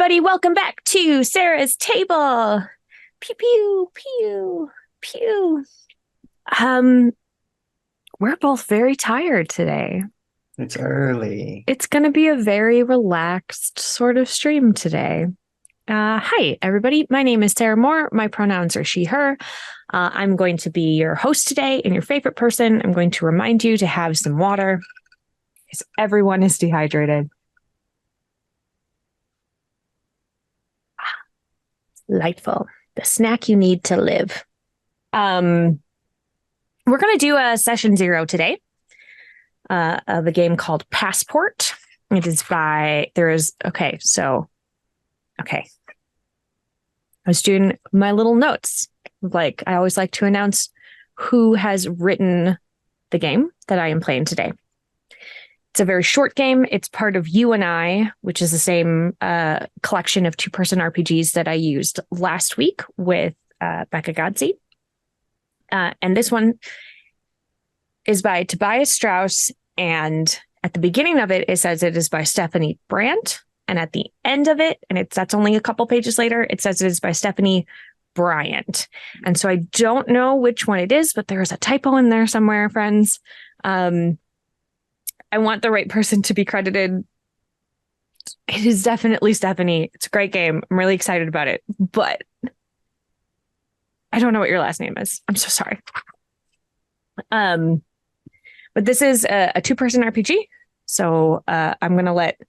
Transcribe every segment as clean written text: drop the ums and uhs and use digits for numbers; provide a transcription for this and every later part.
everybody. Welcome back to Sarah's Table. Pew, pew, pew, pew. We're both very tired today. It's early. It's going to be a very relaxed sort of stream today. Hi, everybody. My name is Sarah Moore. My pronouns are she, her. I'm going to be your host today and your favorite person. I'm going to remind you to have some water because everyone is dehydrated. Delightful. The snack you need to live. We're going to do a session 0 today of a game called Passport. It is by, I was doing my little notes. Like, I always like to announce who has written the game that I am playing today. It's a very short game. It's part of You and I, which is the same collection of two-person RPGs that I used last week with Becca Godsey. And this one is by Tobias Strauss. And at the beginning of it, it says it is by Stephanie Brant. And at the end of it, and that's only a couple pages later, it says it is by Stephanie Bryant. And so I don't know which one it is, but there's a typo in there somewhere, friends. I want the right person to be credited. It is definitely Stephanie. It's a great game. I'm really excited about it, but I don't know what your last name is. I'm so sorry. But this is a two-person RPG. So I'm going to let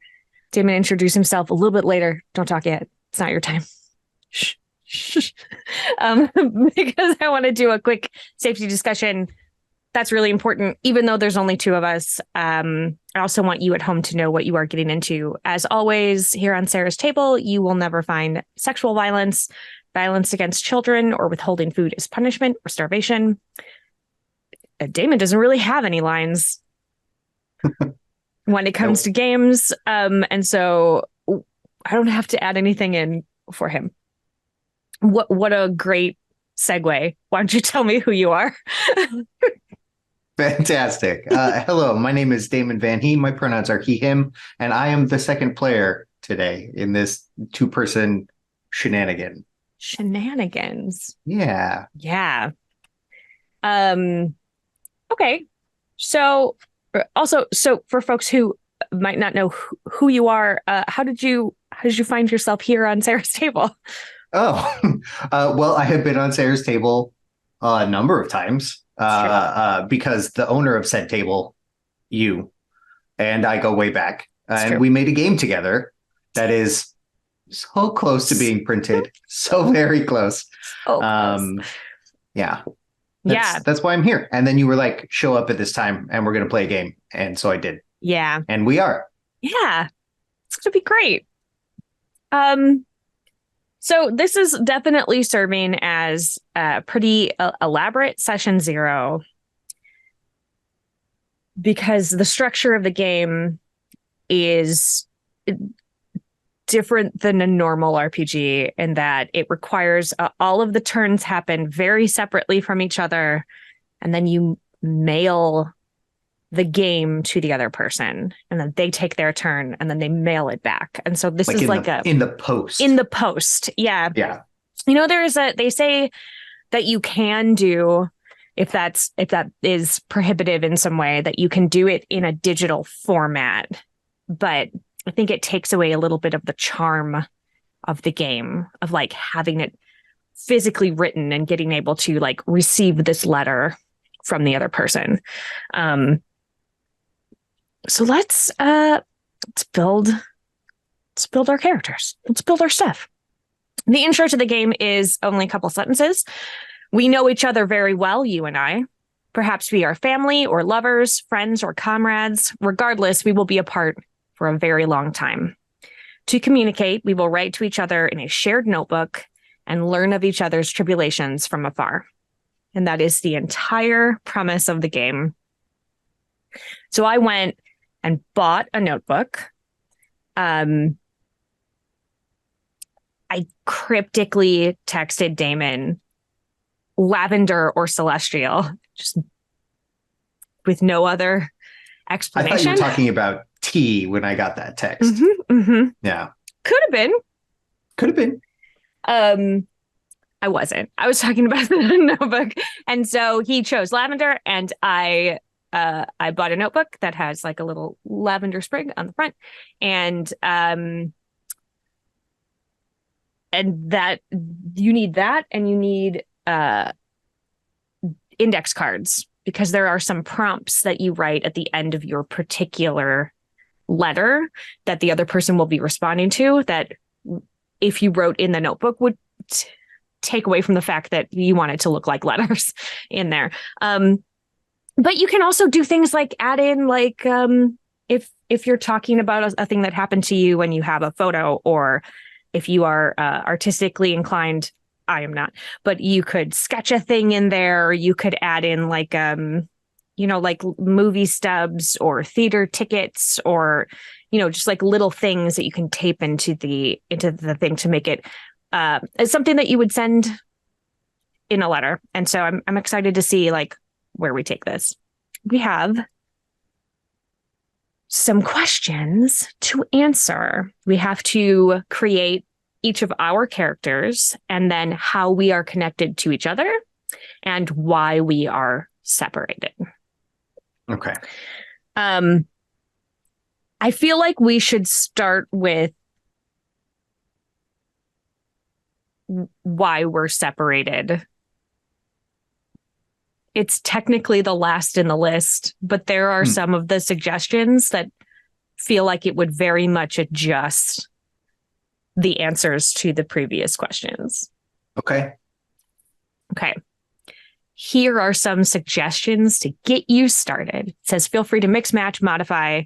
Damon introduce himself a little bit later. Don't talk yet. It's not your time. Shh. Because I want to do a quick safety discussion. That's really important, even though there's only two of us. I also want you at home to know what you are getting into. As always, here on Sarah's Table, you will never find sexual violence, violence against children, or withholding food as punishment or starvation. Damon doesn't really have any lines when it comes to games. And so I don't have to add anything in for him. What a great segue. Why don't you tell me who you are? Fantastic. Hello, my name is Damon Vanhee. My pronouns are he, him, and I am the second player today in this two-person shenanigan. Shenanigans. Yeah. Yeah. Okay. So for folks who might not know who you are, how did you find yourself here on Sarah's Table? Oh, well, I have been on Sarah's Table a number of times because the owner of said table, you, and I go way back. And we made a game together that is so close to being printed. So very close. Yeah. That's why I'm here. And then you were like, show up at this time and we're going to play a game. And so I did. Yeah. And we are. Yeah. It's going to be great. So this is definitely serving as a pretty elaborate session 0 because the structure of the game is different than a normal RPG in that it requires all of the turns happen very separately from each other, and then you mail the game to the other person, and then they take their turn, and then they mail it back. And so this is in the post. In the post, yeah. You know, they say that you can do, if that is prohibitive in some way, that you can do it in a digital format, but I think it takes away a little bit of the charm of the game of like having it physically written and getting able to like receive this letter from the other person. So let's build our characters. Let's build our stuff. The intro to the game is only a couple sentences. We know each other very well, you and I. Perhaps we are family or lovers, friends or comrades. Regardless, we will be apart for a very long time. To communicate, we will write to each other in a shared notebook and learn of each other's tribulations from afar. And that is the entire premise of the game. So I went and bought a notebook. I cryptically texted Damon lavender or celestial, just with no other explanation. I thought you were talking about tea when I got that text. Mm-hmm, mm-hmm. Yeah. Could have been. Could have been. Um, I wasn't. I was talking about the notebook. And so he chose lavender, and I bought a notebook that has like a little lavender sprig on the front. And that you need that, and you need index cards, because there are some prompts that you write at the end of your particular letter that the other person will be responding to, that if you wrote in the notebook would take away from the fact that you want it to look like letters in there. But you can also do things like add in, like, if you're talking about a thing that happened to you and you have a photo, or if you are artistically inclined. I am not, but you could sketch a thing in there. You could add in like, like movie stubs or theater tickets, or, just like little things that you can tape into the thing to make it it's something that you would send in a letter. And so I'm excited to see like where we take this. We have some questions to answer. We have to create each of our characters, and then how we are connected to each other and why we are separated. Okay. I feel like we should start with why we're separated. It's technically the last in the list, but there are some of the suggestions that feel like it would very much adjust the answers to the previous questions. Okay. Here are some suggestions to get you started. It says, feel free to mix, match, modify,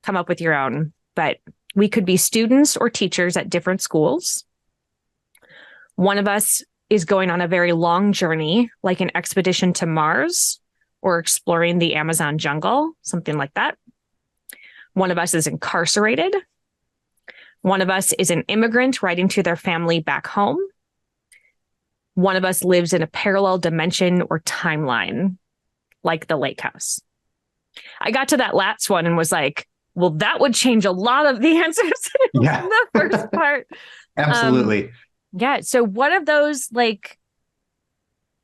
come up with your own. But we could be students or teachers at different schools. One of us is going on a very long journey, like an expedition to Mars or exploring the Amazon jungle, something like that. One of us is incarcerated. One of us is an immigrant writing to their family back home. One of us lives in a parallel dimension or timeline, like the lake house. I got to that last one and was like, well, that would change a lot of the answers in the first part. Absolutely. Yeah. So what of those like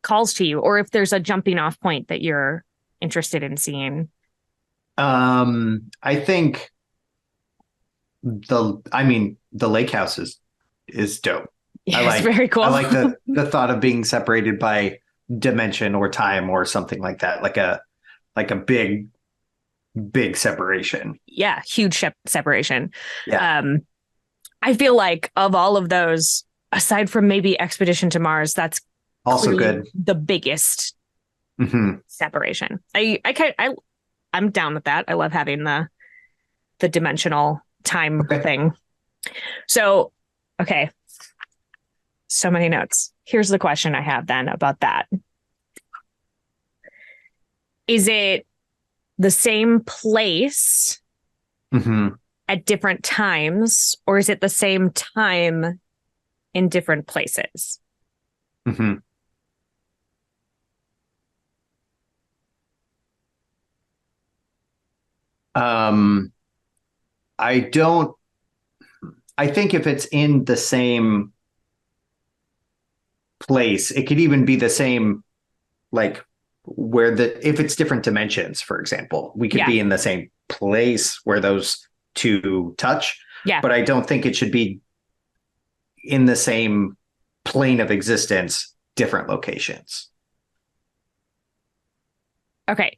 calls to you, or if there's a jumping off point that you're interested in seeing? I think the lake house is dope. Yeah, it's very cool. I like the thought of being separated by dimension or time or something like that, like a big separation. Yeah, huge separation. Yeah. I feel like of all of those, aside from maybe Expedition to Mars, that's also good. The biggest separation. I'm down with that. I love having the dimensional time thing. So, okay. So many notes. Here's the question I have then about that. Is it the same place at different times, or is it the same time in different places? I think if it's in the same place, it could even be the same, like if it's different dimensions, for example, we could be in the same place where those two touch. Yeah. But I don't think it should be in the same plane of existence, different locations. Okay.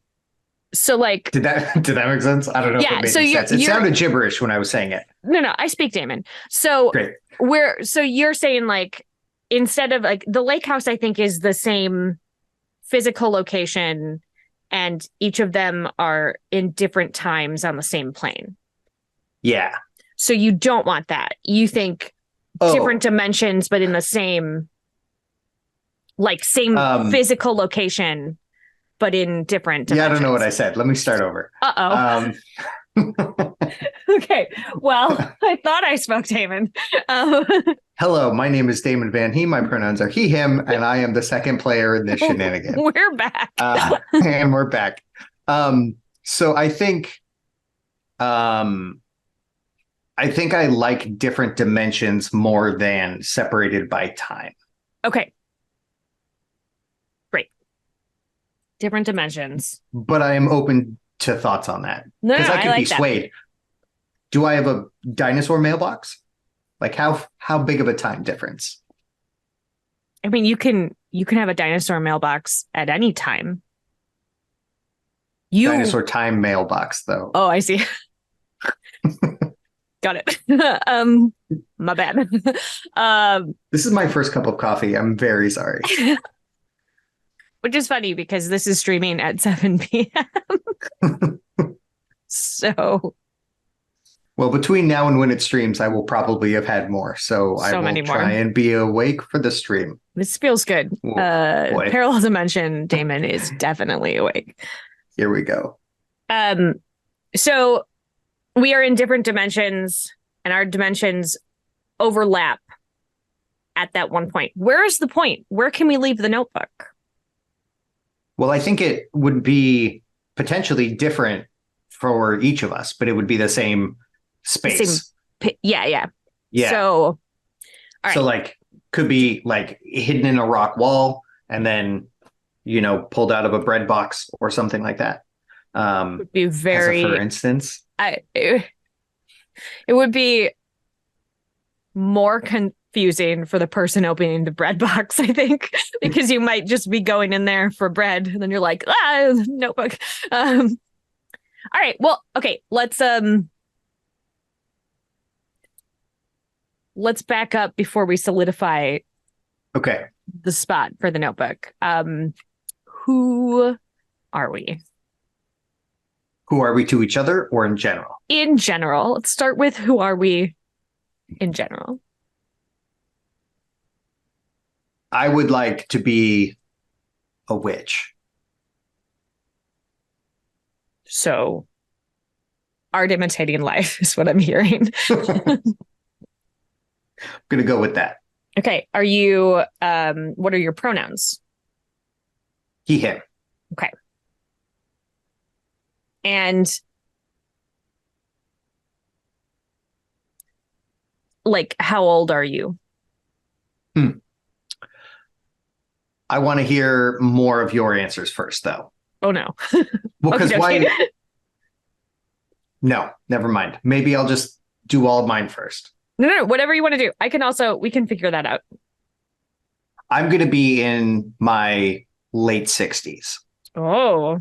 So like, did that make sense? I don't know if it made sense. It sounded gibberish when I was saying it. No, I speak Damon. So great. So you're saying like, instead of like the lake house, I think is the same physical location, and each of them are in different times on the same plane. Yeah. So you don't want that. You think different dimensions, but in the same physical location, but in different dimensions. Yeah, I don't know what I said. Let me start over. Okay. Well, I thought I spoke Damon. Hello, my name is Damon Vanhee. My pronouns are he, him, and I am the second player in this shenanigan. We're back. And we're back. So I think I think I like different dimensions more than separated by time. Okay, great. Different dimensions. But I am open to thoughts on that No, because I I could be like that. swayed. Do I have a dinosaur mailbox? Like how big of a time difference? I mean, you can have a dinosaur mailbox at any time. You Dinosaur time mailbox though. Oh, I see. Got it. My bad. um, This is my first cup of coffee. I'm very sorry. which is funny because this is streaming at 7 p.m. So Well, between now and when it streams, I will probably have had more. So I so will many try more. and be awake for the stream. This feels good. Oh, boy. Parallel dimension Damon is definitely awake. Here we go. Um, so we are in different dimensions and our dimensions overlap at that one point. Where is the point? Where can we leave the notebook? Well, I think it would be potentially different for each of us, but it would be the same space. Yeah. Yeah. So, all right. So like could be like hidden in a rock wall and then, pulled out of a bread box or something like that. Would be very, for instance. it would be more confusing for the person opening the bread box, I think, because you might just be going in there for bread and then you're like, notebook. All right. Well, okay, let's back up before we solidify Okay. the spot for the notebook. Who are we? Who are we to each other or in general? In general, let's start with who are we in general? I would like to be a witch. So, art imitating life is what I'm hearing. I'm going to go with that. Okay. Are you, what are your pronouns? He, him. Okay. And like, how old are you? I want to hear more of your answers first, though. Oh, no. Because Okay, why? No, never mind. Maybe I'll just do all of mine first. No, whatever you want to do. We can figure that out. I'm going to be in my late 60s. Oh,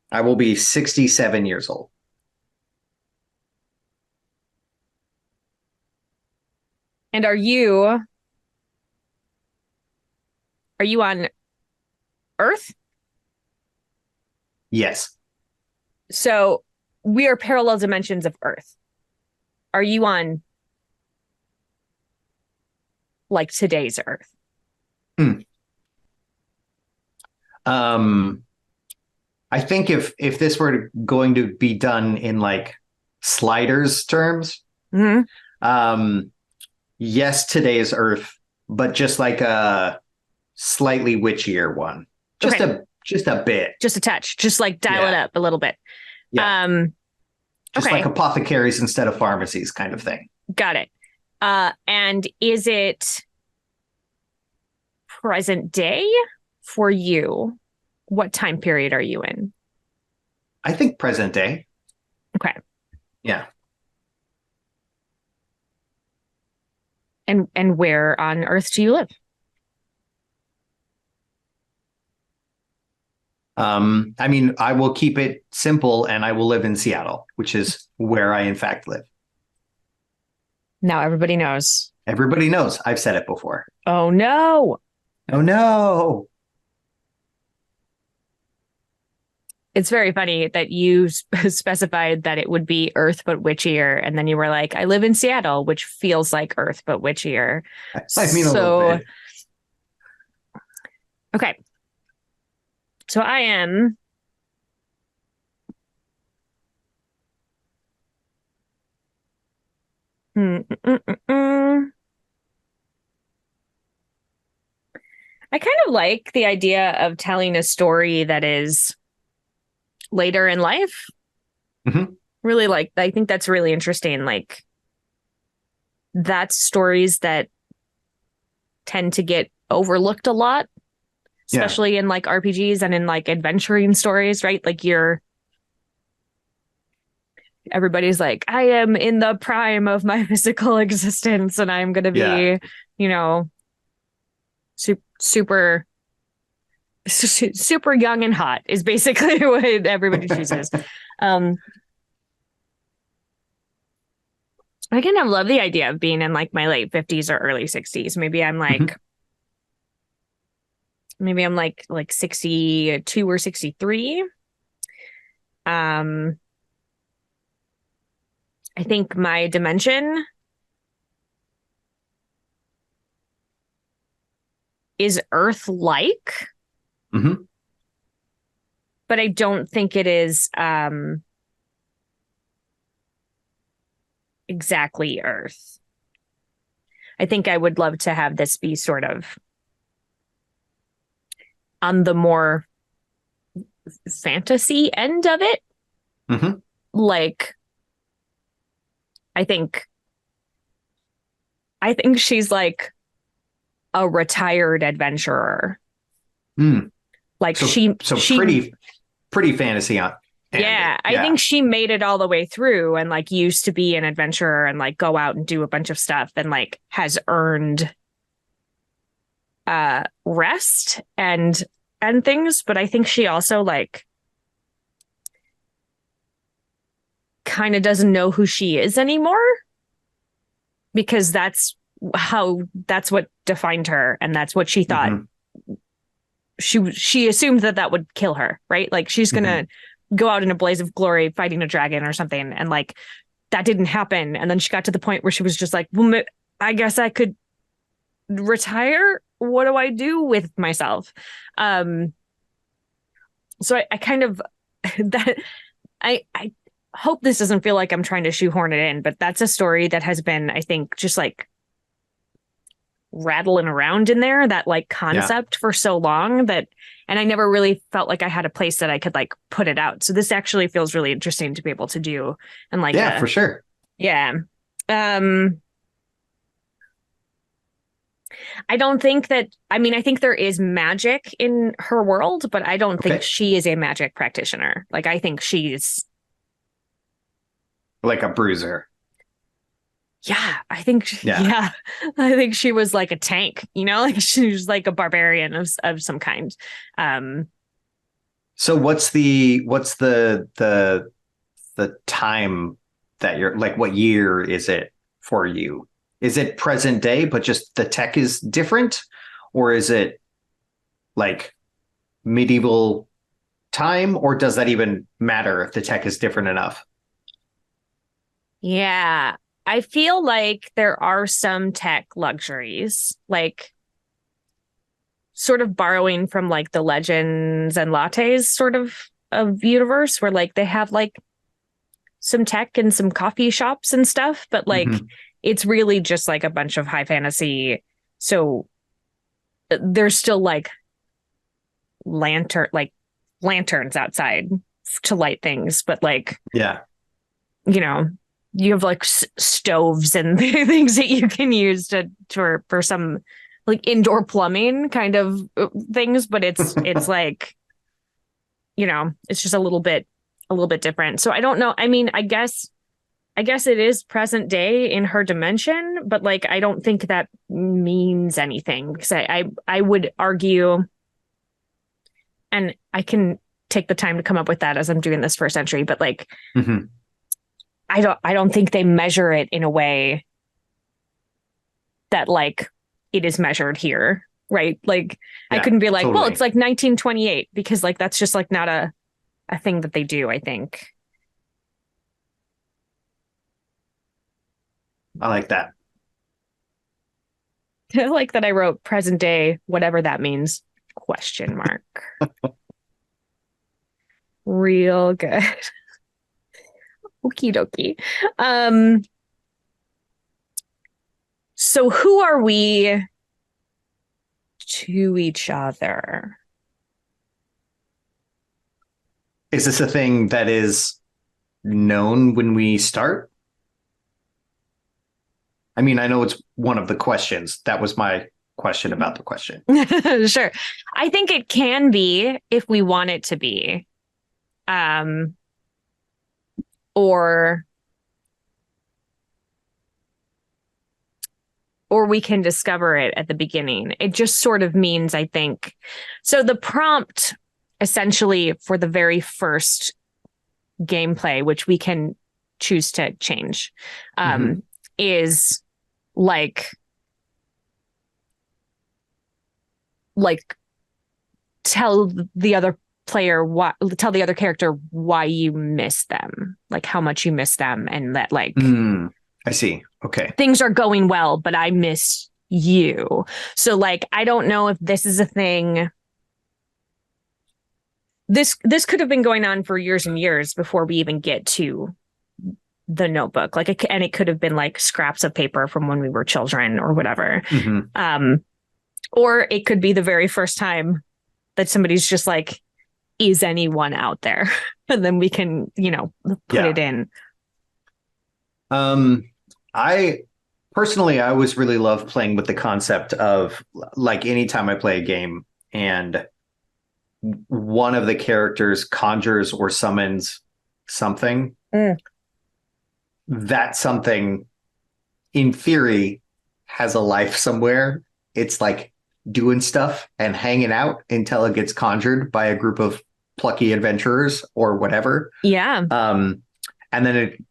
I will be 67 years old. and are you on Earth? Yes. So we are parallel dimensions of Earth. Are you on like today's Earth? I think if this were going to be done in like sliders terms, yes, today's Earth, but just like a slightly witchier one. Just a bit. Just a touch. Just like dial it up a little bit. Yeah. Just okay. like apothecaries instead of pharmacies kind of thing. Got it. And is it present day for you? What time period are you in? I think present day. Okay. Yeah. And where on Earth do you live? I mean, I will keep it simple and I will live in Seattle, which is where I in fact live. Now everybody knows. Everybody knows. I've said it before. Oh no. Oh no. It's very funny that you specified that it would be Earth but witchier, and then you were like, "I live in Seattle," which feels like Earth but witchier. I mean, a little bit. Okay, so I am. I kind of like the idea of telling a story that is later in life. Mm-hmm. really like, I think that's really interesting. Like, that's stories that tend to get overlooked a lot, Yeah. especially in like RPGs and in like adventuring stories, right? Like everybody's like, I am in the prime of my physical existence and I'm going to Yeah. be, you know, super, super young and hot is basically what everybody chooses. Um, I kind of love the idea of being in like my late 50s or early 60s. Mhm. Maybe I'm like 62 or 63. Um, I think my dimension is Earth-like, Mhm. but I don't think it is exactly Earth. I think I would love to have this be sort of on the more fantasy end of it. Mhm. Like, I think I think she's like a retired adventurer. Mm. Like So so she pretty fantasy on ending. yeah, I Yeah. think she made it all the way through and like used to be an adventurer and like go out and do a bunch of stuff and like has earned rest and things, but I think she also like kind of doesn't know who she is anymore because that's what defined her and that's what she thought. Hmm. She assumed that that would kill her, right? Like she's Hmm. gonna go out in a blaze of glory fighting a dragon or something, and like that didn't happen. And then she got to the point where she was just like, well, I guess I could retire. What do I do with myself? Um, so I kind of that I hope this doesn't feel like I'm trying to shoehorn it in, but that's a story that has been, I think, just like rattling around in there, that like Yeah. concept for so long that, and I never really felt like I had a place that I could like put it out. So this actually feels really interesting to be able to do. And like Yeah, for sure. yeah. Um, I don't think that, I mean, I think there is magic in her world, but I don't think Okay. she is a magic practitioner. Like I think she's, Like a bruiser. yeah, Yeah. yeah, I think she was like a tank, you know, like she was like a barbarian of some kind. Um, So what's the time that you're like, what year is it for you? Is it present day, but just the tech is different? Or is it like medieval time? Or does that even matter if the tech is different enough? yeah, I feel like there are some tech luxuries, like sort of borrowing from like the legends and lattes sort of universe where like they have like some tech and some coffee shops and stuff, but like Hmm. it's really just like a bunch of high fantasy. So there's still like lanterns outside to light things, but like, Yeah. you know, you have like stoves and things that you can use for some like indoor plumbing kind of things, but it's like, you know, it's just a little bit different. So I don't know. I mean, I guess it is present day in her dimension, but like I don't think that means anything because I would argue, and I can take the time to come up with that as I'm doing this first entry, but like Hmm. I don't think they measure it in a way that like it is measured here, right? Like I Yeah, couldn't be like, well, it's totally. like 1928 because like that's just like not a thing that they do, I think. I like that. I like that I wrote present day, whatever that means, question mark. Real good. Okie dokie. Um, so who are we to each other? Is this a thing that is known when we start? I mean, I know it's one of the questions. That was my question about the question. Sure. I think it can be if we want it to be. Or we can discover it at the beginning. It just sort of means, I think. So the prompt essentially for the very first gameplay, which we can choose to change, is like tell the other character why you miss them, like how much you miss them, and that like I see. Okay. Things are going well, but I miss you. So like I don't know if this is a thing. This could have been going on for years and years before we even get to the notebook. Like and it could have been like scraps of paper from when we were children or whatever. Or it could be the very first time that somebody's just like, is anyone out there? And then we can, put it in. I personally, I always really love playing with the concept of like anytime I play a game and one of the characters conjures or summons something, that something in theory has a life somewhere. It's like doing stuff and hanging out until it gets conjured by a group of plucky adventurers or whatever. Yeah. And then it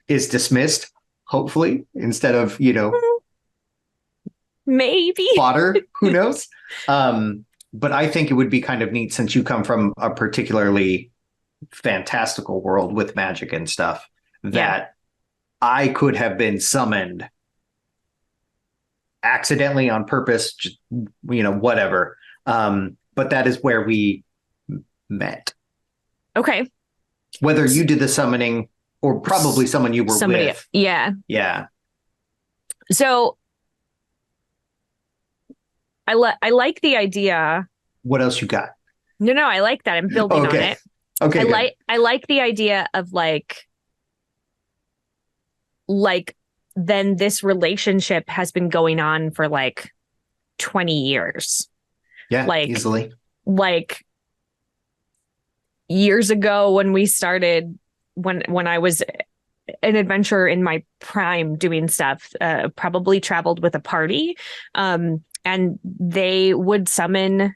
is dismissed, hopefully, instead of, maybe fodder. Who knows? But I think it would be kind of neat since you come from a particularly fantastical world with magic and stuff that I could have been summoned accidentally on purpose, just, whatever. But that is where we met. Okay. Whether you did the summoning or probably someone you were with. Yeah. Yeah. So I like the idea. What else you got? No, I like that. I'm building on it. Okay. I like the idea of like then this relationship has been going on for like 20 years. Yeah, like easily. Like years ago when we started, when I was an adventurer in my prime doing stuff, probably traveled with a party, and they would summon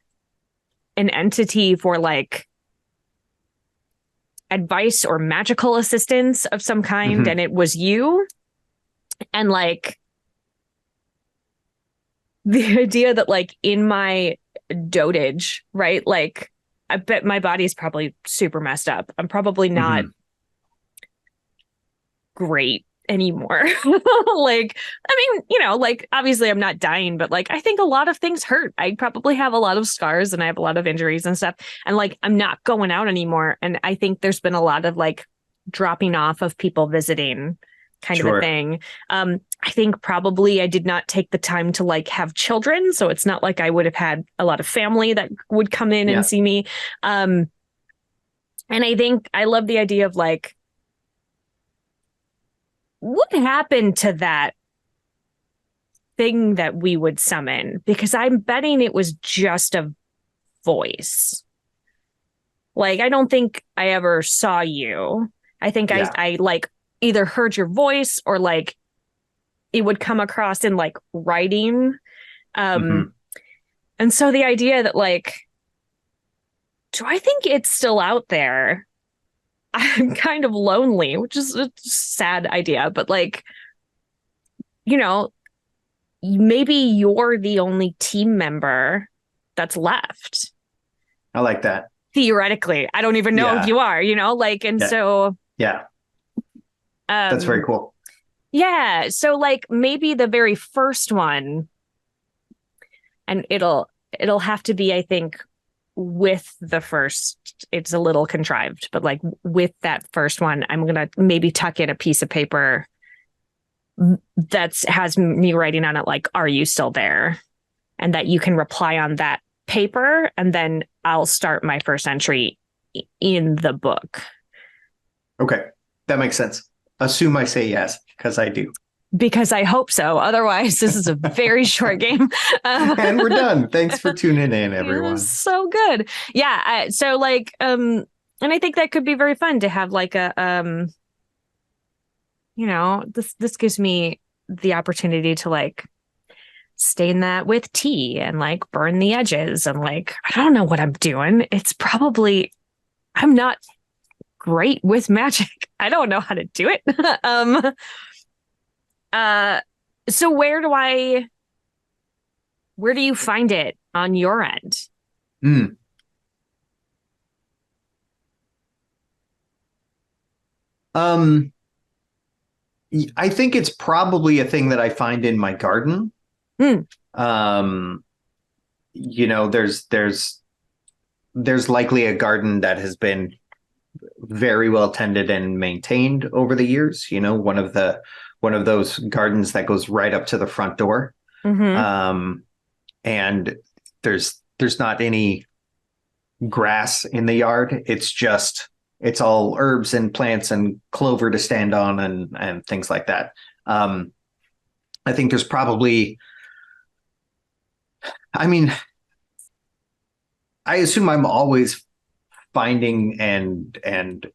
an entity for like advice or magical assistance of some kind, and it was you. And like the idea that like in my dotage, right? Like I bet my body's probably super messed up. I'm probably not great anymore. Like, I mean, like obviously I'm not dying, but like I think a lot of things hurt. I probably have a lot of scars and I have a lot of injuries and stuff. And like I'm not going out anymore. And I think there's been a lot of like dropping off of people visiting kind of a thing. I think probably I did not take the time to like have children. So it's not like I would have had a lot of family that would come in and see me. And I think I love the idea of like, what happened to that thing that we would summon? Because I'm betting it was just a voice. Like, I don't think I ever saw you. I think I like either heard your voice or like it would come across in like writing. And so the idea that like, do I think it's still out there? I'm kind of lonely, which is a sad idea, but like, maybe you're the only team member that's left. I like that. Theoretically, I don't even know if you are, like, and so. Yeah. That's very cool. Yeah. So like maybe the very first one, and it'll have to be, I think, with the first, it's a little contrived, but like with that first one, I'm going to maybe tuck in a piece of paper that has me writing on it, like, are you still there? And that you can reply on that paper. And then I'll start my first entry in the book. Okay. That makes sense. Assume I say yes, because I do. Because I hope so. Otherwise, this is a very short game. And we're done. Thanks for tuning in, Yeah, everyone. so good. Yeah. So like, and I think that could be very fun to have like a, this gives me the opportunity to like stain that with tea and like burn the edges and like, I don't know what I'm doing. It's probably, I'm not great with magic. I don't know how to do it. uh, so where do you find it on your end? Mm. Um, I think it's probably a thing that I find in my garden. Hmm. Um, there's likely a garden that has been very well tended and maintained over the years. One of those gardens that goes right up to the front door. Mm-hmm. Um, and there's not any grass in the yard. It's all herbs and plants and clover to stand on and things like that. I think there's probably, I mean, I assume I'm always finding and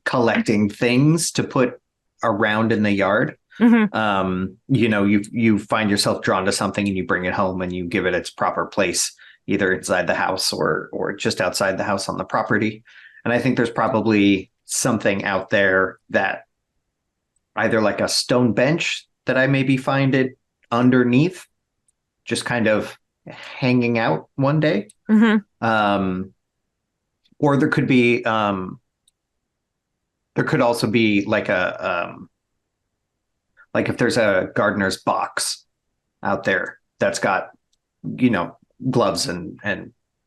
collecting things to put around in the yard. Mm-hmm. You find yourself drawn to something and you bring it home and you give it its proper place, either inside the house or just outside the house on the property. And I think there's probably something out there that either like a stone bench that I maybe find it underneath, just kind of hanging out one day. Mm-hmm. Or there could also be like like if there's a gardener's box out there that's got, you know, gloves and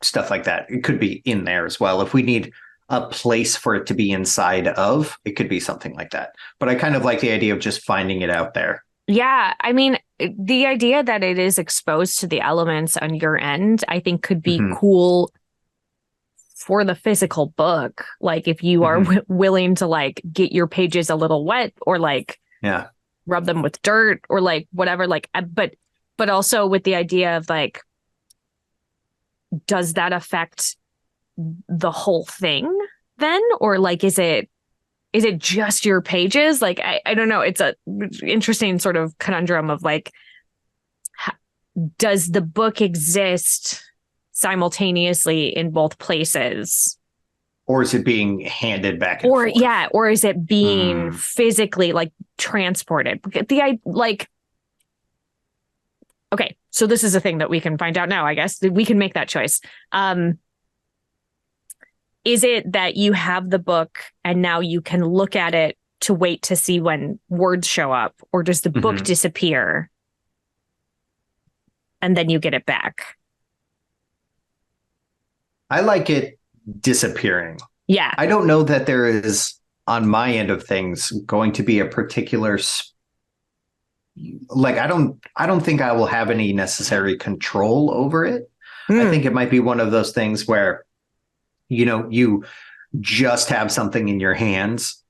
stuff like that. It could be in there as well. If we need a place for it to be inside of, it could be something like that. But I kind of like the idea of just finding it out there. Yeah, I mean, the idea that it is exposed to the elements on your end, I think could be Mm-hmm. cool for the physical book. Like if you are Mm-hmm. willing to like get your pages a little wet or like Yeah. rub them with dirt or like whatever, like but also with the idea of like, does that affect the whole thing then? Or like is it just your pages? Like I don't know. It's a interesting sort of conundrum of like, does the book exist simultaneously in both places? Or is it being handed back and Or forth? yeah, or is it being Mm. physically like transported? The like okay, so this is a thing that we can find out now, I guess. We can make that choice. Is it that you have the book and now you can look at it to wait to see when words show up, or does the book Mm-hmm. disappear and then you get it back? I like it disappearing. Yeah. I don't know that there is, on my end of things, going to be a particular like I don't think I will have any necessary control over it. I think it might be one of those things where, you just have something in your hands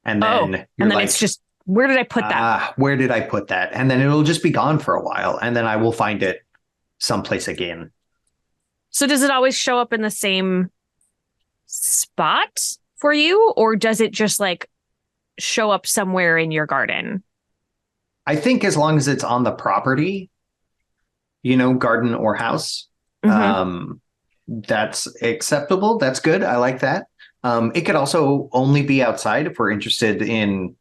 and then you're like, it's just, where did I put that? Where did I put that? And then it'll just be gone for a while and then I will find it someplace again. So does it always show up in the same spot for you, or does it just like show up somewhere in your garden? I think as long as it's on the property, garden or house, Mm-hmm. that's acceptable. That's good. I like that. It could also only be outside if we're interested in,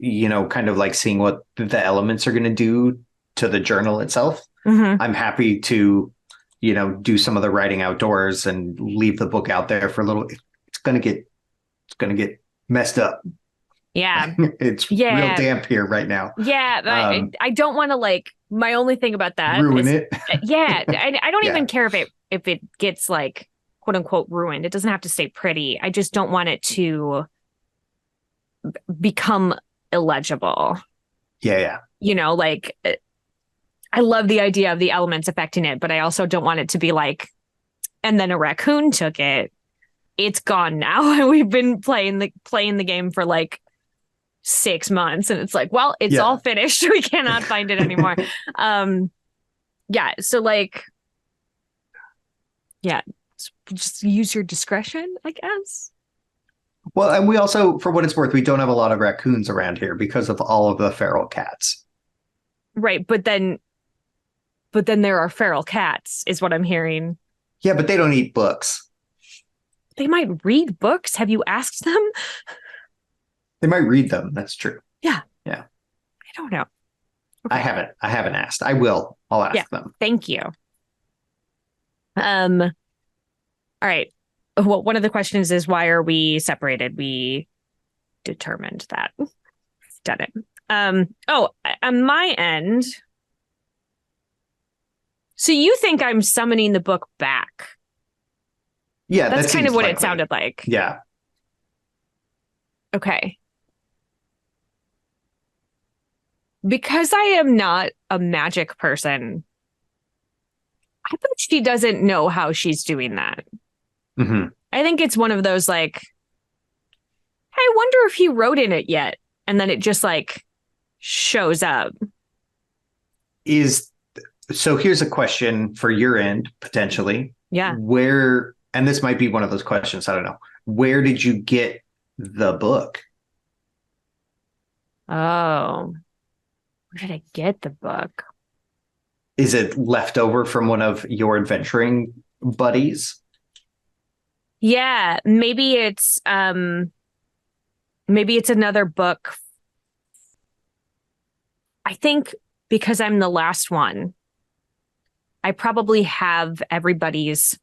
kind of like seeing what the elements are going to do to the journal itself. Mm-hmm. I'm happy to, do some of the writing outdoors and leave the book out there for a little. It's going to get messed up. Yeah. It's Yeah. real damp here right now. Yeah. I don't want to like, my only thing about that Ruin is, it. yeah, I don't Yeah. even care if it gets like quote unquote ruined. It doesn't have to stay pretty. I just don't want it to become illegible. Yeah. Like I love the idea of the elements affecting it, but I also don't want it to be like, and then a raccoon took it. it's gone now. And we've been playing the game for like 6 months, and it's like, well, it's all finished. We cannot find it anymore. Yeah. So like, yeah, just use your discretion, I guess. Well, and we also, for what it's worth, we don't have a lot of raccoons around here because of all of the feral cats. Right. But then there are feral cats, is what I'm hearing. Yeah, but they don't eat books. They might read books. Have you asked them? They might read them. That's true. Yeah. Yeah. I don't know. Okay. I haven't asked. I will. I'll ask them. Thank you. All right. Well, one of the questions is, why are we separated? We determined that. Done it. On my end. So you think I'm summoning the book back? Yeah, that's kind of what likely. It sounded like. Yeah. Okay. Because I am not a magic person, I bet she doesn't know how she's doing that. Mm-hmm. I think it's one of those like, I wonder if he wrote in it yet. And then it just like shows up. So here's a question for your end, potentially. Yeah. And this might be one of those questions, I don't know. Where did you get the book? Oh, where did I get the book? Is it left over from one of your adventuring buddies? Yeah, maybe it's another book. I think because I'm the last one, I probably have everybody's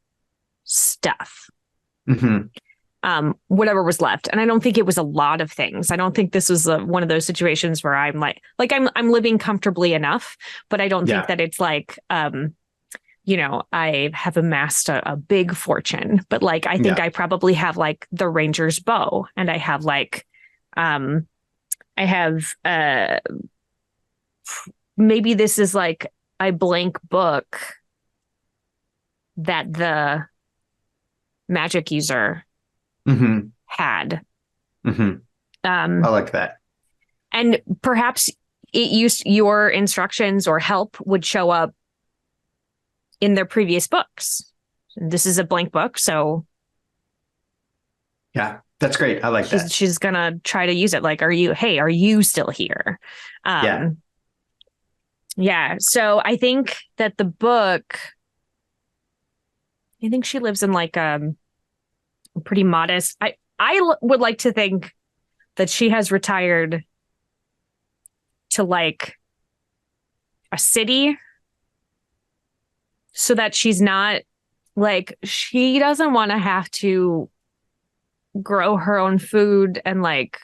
stuff. Mm-hmm. Whatever was left. And I don't think it was a lot of things. I don't think this was one of those situations where I'm like I'm living comfortably enough, but I don't think that it's like, I have amassed a big fortune, but like, I think I probably have like the Ranger's bow, and I have like, maybe this is like a blank book that the magic user had. Mm-hmm. I like that. And perhaps your instructions or help would show up in their previous books. This is a blank book, so yeah, that's great. I like that. She's gonna try to use it. Like, are you still here? Yeah. So I think that the book. I think she lives in like pretty modest. I would like to think that she has retired to like a city, so that she's not like, she doesn't want to have to grow her own food, and like,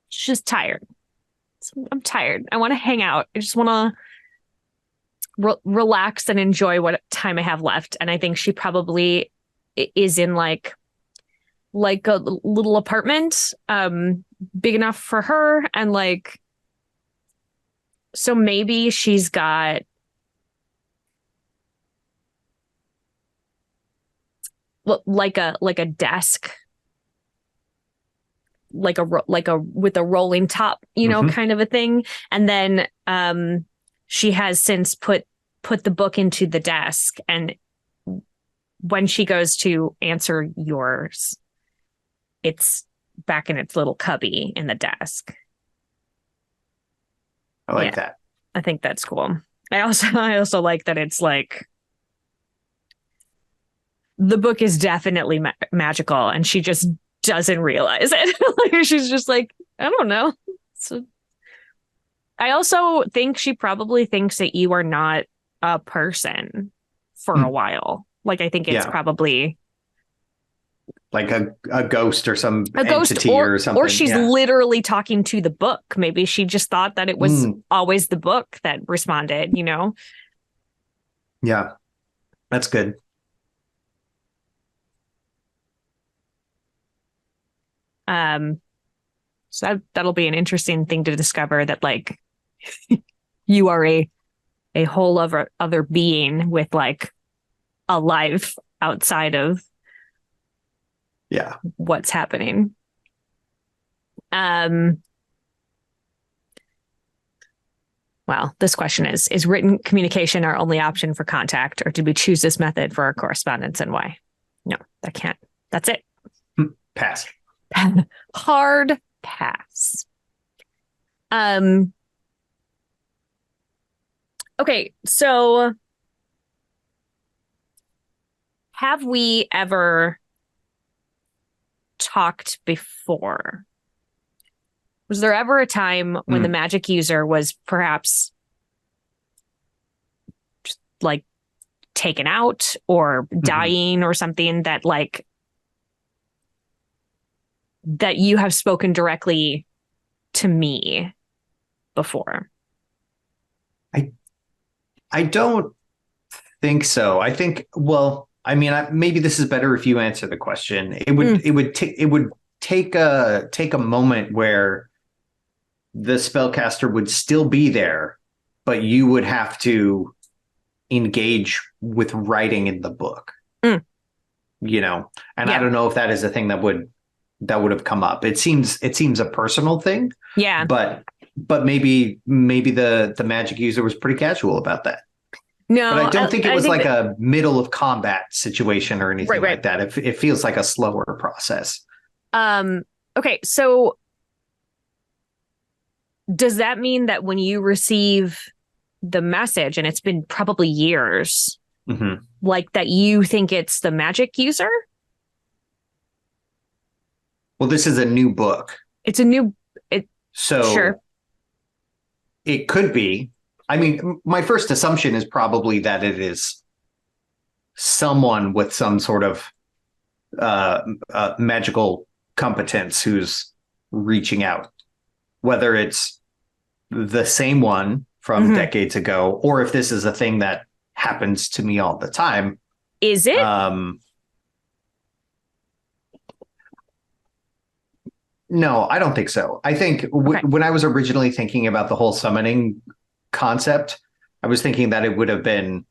she's just tired. So I'm tired. I want to hang out. I just want to relax and enjoy what time I have left. And I think she probably is in like a little apartment, big enough for her. And like, so maybe she's got like a desk, like a with a rolling top, kind of a thing. And then she has since put the book into the desk, and when she goes to answer yours, it's back in its little cubby in the desk. I like that. I think that's cool. I also like that it's like, the book is definitely magical, and she just doesn't realize it. Like, she's just like, I don't know. So I also think she probably thinks that you are not a person for a while. Like, I think it's probably like a ghost or some entity or something. Or she's literally talking to the book. Maybe she just thought that it was always the book that responded, Yeah, that's good. So that'll be an interesting thing to discover, that like you are a whole other being with like a life outside of Yeah. what's happening. Um, well, this question is written communication our only option for contact, or did we choose this method for our correspondence and why? No, that can't. That's it. Pass. Hard pass. Um, okay, so have we ever talked before? Was there ever a time when the magic user was perhaps like taken out or dying or something that like that you have spoken directly to me before? I don't think so. I think, well, I mean, maybe this is better if you answer the question. It would take a moment where the spellcaster would still be there, but you would have to engage with writing in the book. You know, and I don't know if that is a thing that would have come up. It seems a personal thing. Yeah. But maybe the magic user was pretty casual about that. No, but I don't think it was like that, a middle of combat situation or anything like that. It feels like a slower process. Okay, so does that mean that when you receive the message, and it's been probably years, like that you think it's the magic user? Well, this is a new book. It's a new. So sure. It could be. I mean, my first assumption is probably that it is someone with some sort of magical competence who's reaching out, whether it's the same one from decades ago, or if this is a thing that happens to me all the time. Is it? No, I don't think so. I think when I was originally thinking about the whole summoning concept, I was thinking that it would have been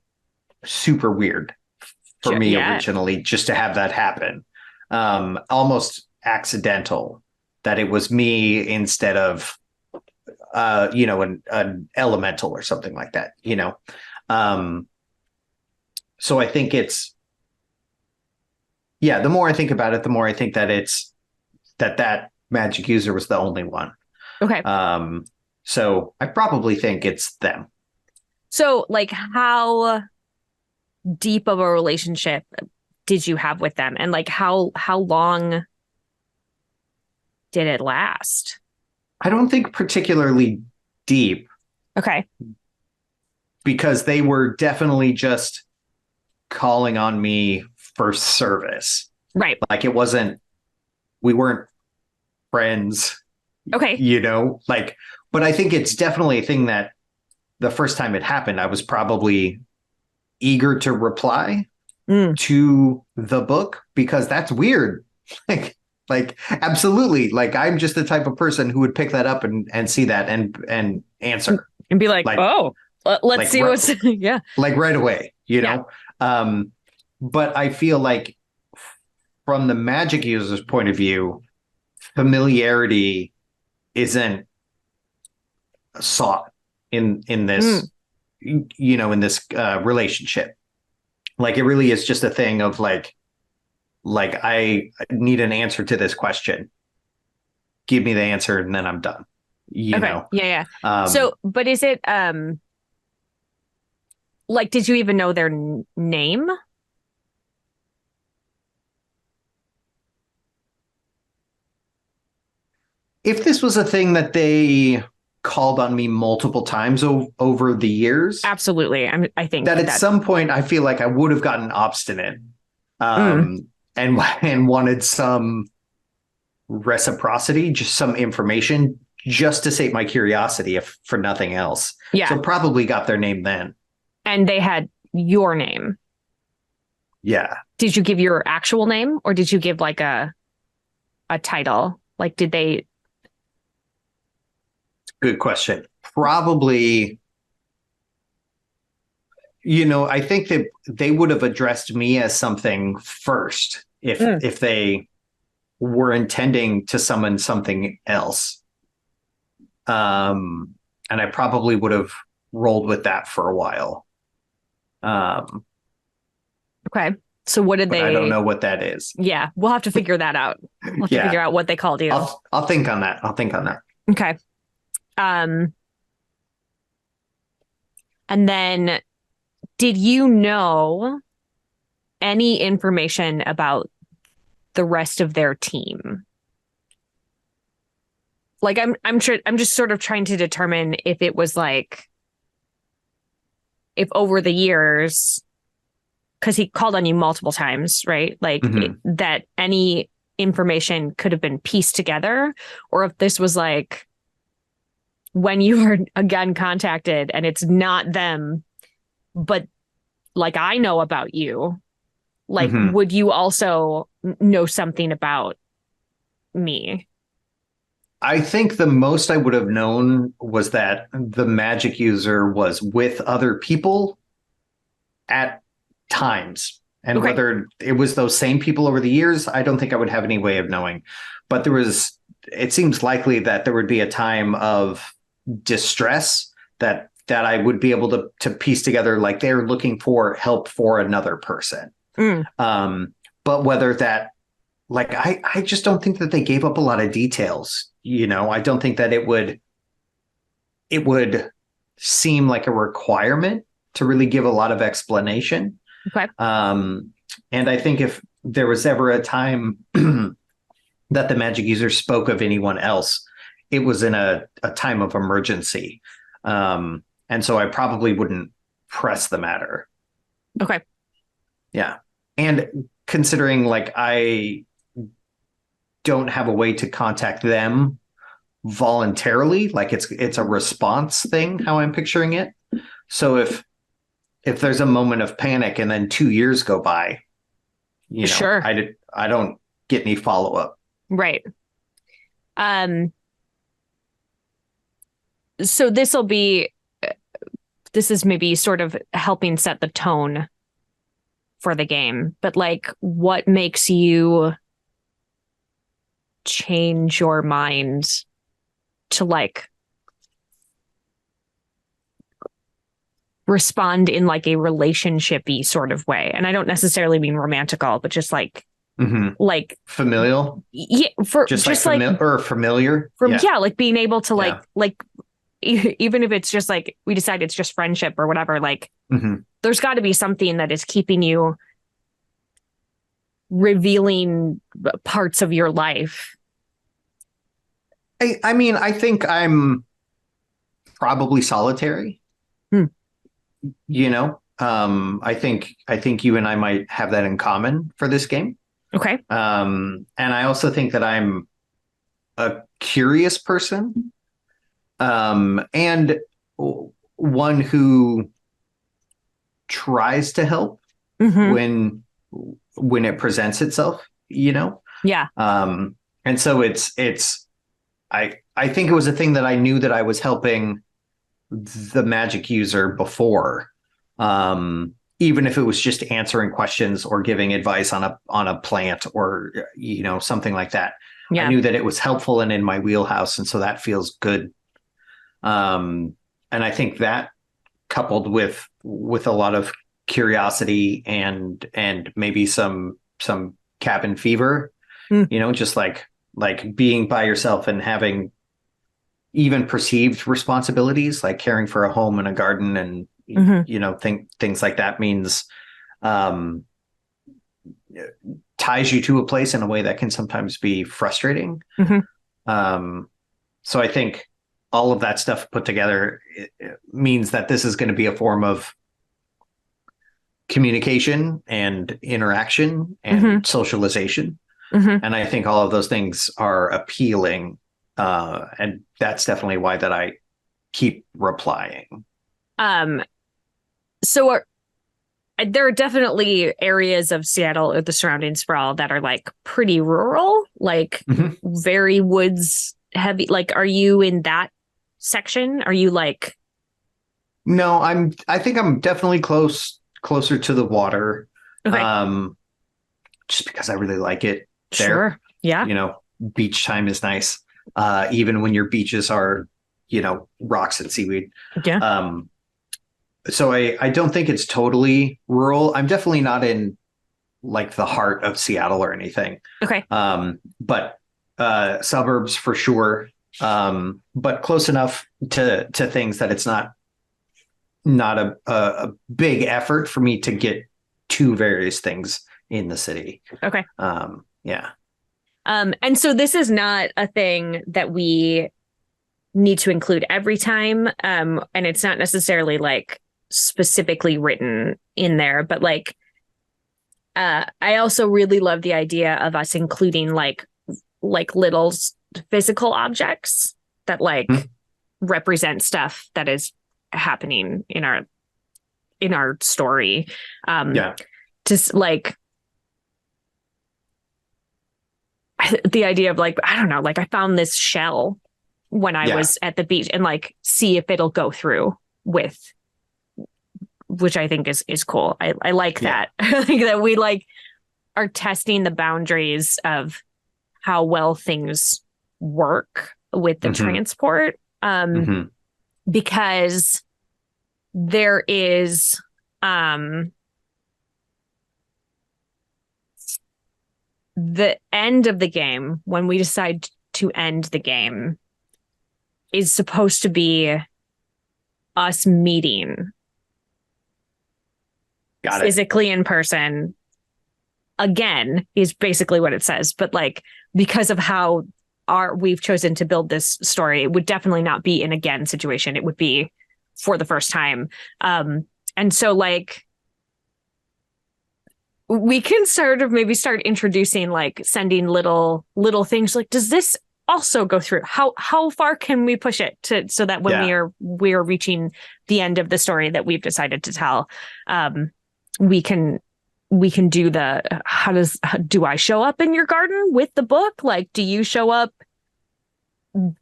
super weird for me originally just to have that happen. Almost accidental, that it was me instead of an elemental or something like that, so I think it's, the more I think about it, the more I think that it's that magic user was the only one. Okay. So I probably think it's them. So like, how deep of a relationship did you have with them? And like, how long did it last? I don't think particularly deep. Okay. Because they were definitely just calling on me for service. Right. Like we weren't friends. Okay. But I think it's definitely a thing that the first time it happened, I was probably eager to reply to the book, because that's weird. Like absolutely. Like I'm just the type of person who would pick that up and see that and answer. And be like oh, let's see what's like right away, but I feel like from the magic user's point of view, familiarity isn't sought in this in this relationship. Like it really is just a thing of like I need an answer to this question, give me the answer, and then I'm done. You know? So but is it like, did you even know their name? If this was a thing that they called on me multiple times over the years, absolutely. I think that at some point I feel like I would have gotten obstinate and wanted some reciprocity, just some information, just to sate my curiosity, if for nothing else. So probably got their name then. And they had your name. Yeah. Did you give your actual name, or did you give like a title? Like, did they? Good question. Probably, I think that they would have addressed me as something first if they were intending to summon something else. And I probably would have rolled with that for a while. Okay. So what did But they? I don't know what that is. Yeah, we'll have to figure that out. We'll have to figure out what they called you. I'll think on that. Okay. And then did you know any information about the rest of their team? Like I'm just sort of trying to determine if it was like if over the years, because he called on you multiple times, right? Like that any information could have been pieced together, or if this was like when you were again contacted and it's not them, but like I know about you, like would you also know something about me? I think the most I would have known was that the magic user was with other people at times. And whether it was those same people over the years, I don't think I would have any way of knowing. But it seems likely that there would be a time of distress that I would be able to piece together, like they're looking for help for another person. But whether that, like, I just don't think that they gave up a lot of details. I don't think that it would seem like a requirement to really give a lot of explanation. Okay. And I think if there was ever a time that the magic user spoke of anyone else, it was in a time of emergency. And so I probably wouldn't press the matter. Okay. Yeah. And considering like I don't have a way to contact them voluntarily, like it's a response thing, how I'm picturing it. So if there's a moment of panic and then 2 years go by, sure, I don't get any follow-up. Right. So this is maybe sort of helping set the tone for the game, but like what makes you change your mind to like respond in like a relationship-y sort of way? And I don't necessarily mean romantical, but just like like familial. Yeah, familiar. Like being able to like even if it's just like we decide it's just friendship or whatever, like there's got to be something that is keeping you revealing parts of your life. I mean, I think I'm probably solitary. I think you and I might have that in common for this game. Okay. And I also think that I'm a curious person, and one who tries to help when it presents itself, Yeah. And so I think it was a thing that I knew that I was helping the magic user before, even if it was just answering questions or giving advice on a plant or something like that. I knew that it was helpful and in my wheelhouse, and so that feels good. And I think that coupled with a lot of curiosity and maybe some cabin fever, just like being by yourself and having even perceived responsibilities like caring for a home and a garden and things like that means ties you to a place in a way that can sometimes be frustrating. So I think all of that stuff put together it means that this is going to be a form of communication and interaction and socialization. And I think all of those things are appealing. And that's definitely why that I keep replying. So there are definitely areas of Seattle or the surrounding sprawl that are like pretty rural, like very woods heavy. Like, are you in that section? Are you like? No, I think I'm definitely closer to the water. Okay. Just because I really like it there. Sure. Yeah. Beach time is nice. Even when your beaches are, rocks and seaweed. Yeah. So I don't think it's totally rural. I'm definitely not in like the heart of Seattle or anything. Okay. But suburbs for sure. But close enough to things that it's not a big effort for me to get to various things in the city. Okay. Yeah. And so this is not a thing that we need to include every time. And it's not necessarily like specifically written in there, but like, I also really love the idea of us including like little physical objects that like represent stuff that is happening in our story. Just like the idea of like, I don't know, like I found this shell when I was at the beach and like see if it'll go through with, which I think is cool. I like that. I think that we like are testing the boundaries of how well things work with the transport. Because there is the end of the game, when we decide to end the game, is supposed to be us meeting physically in person again, is basically what it says. But like, because of how we've chosen to build this story, it would definitely not be an again situation. It would be for the first time. And so like, we can sort of maybe start introducing like sending little things like, does this also go through? How far can we push it so that when we're reaching the end of the story that we've decided to tell, we can do do I show up in your garden with the book? Like, do you show up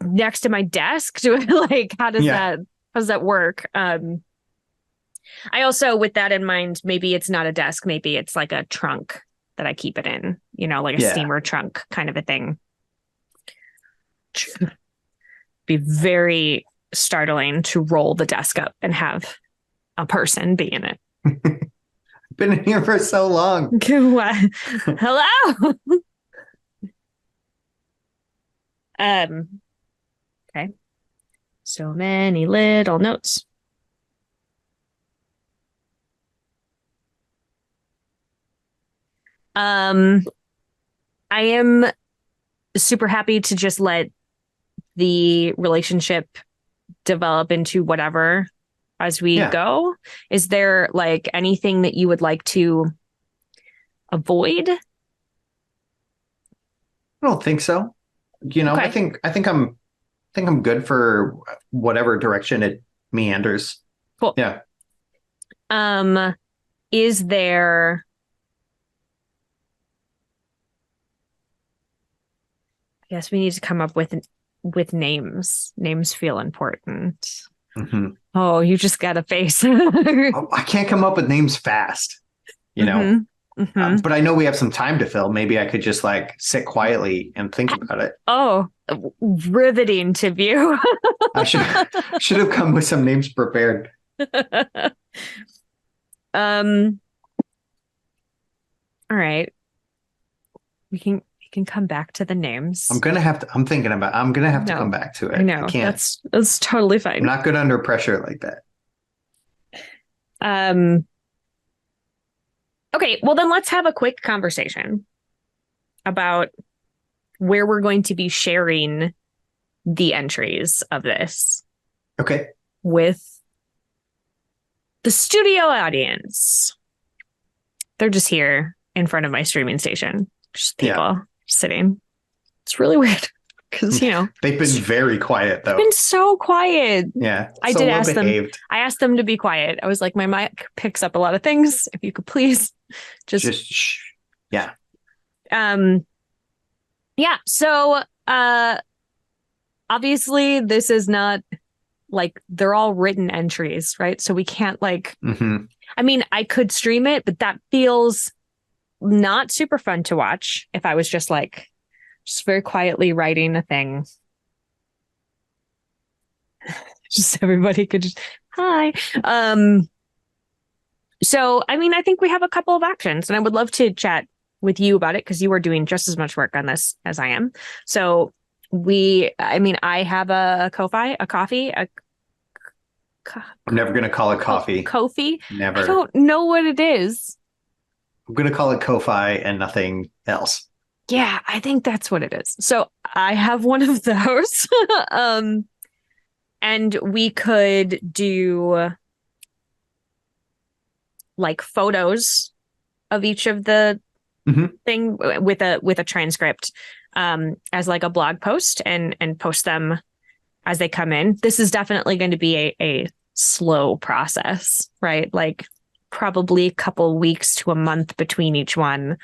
next to my desk? How does that work? I also, with that in mind, maybe it's not a desk, maybe it's like a trunk that I keep it in, like a steamer trunk kind of a thing. Be very startling to roll the desk up and have a person be in it. Been in here for so long. Hello. Okay. So many little notes. I am super happy to just let the relationship develop into whatever as we go. Is there like anything that you would like to avoid? I don't think so. Okay. I think I'm good for whatever direction it meanders. Cool. Yeah. Is there I guess we need to come up with names. Names feel important. Oh, you just got a face. I can't come up with names fast, but I know we have some time to fill. Maybe I could just like sit quietly and think about it. Oh, riveting to view. I should have come with some names prepared. All right. We can come back to the names. I'm gonna have to come back to it. I know. I can't. That's totally fine. I'm not good under pressure like that. Okay, well then let's have a quick conversation about where we're going to be sharing the entries of this. Okay. With the studio audience. They're just here in front of my streaming station. Just people sitting. It's really weird because, they've been very quiet though. They've been so quiet. Yeah. I did ask them. I asked them to be quiet. I was like, my mic picks up a lot of things. If you could please just shh. Yeah. Yeah. So, obviously this is not like they're all written entries, right? So we can't like, I mean, I could stream it, but that feels not super fun to watch if I was just like just very quietly writing a thing. Just everybody could just hi. So I mean, I think we have a couple of options, and I would love to chat with you about it because you are doing just as much work on this as I am. So I have a Ko-fi, a coffee, I'm never going to call it coffee. Ko-fi. Never. I don't know what it is. I'm going to call it Ko-fi and nothing else. Yeah, I think that's what it is. So I have one of those. And we could do like photos of each of the thing with a transcript as like a blog post and post them as they come in. This is definitely going to be a slow process, right? Like probably a couple weeks to a month between each one.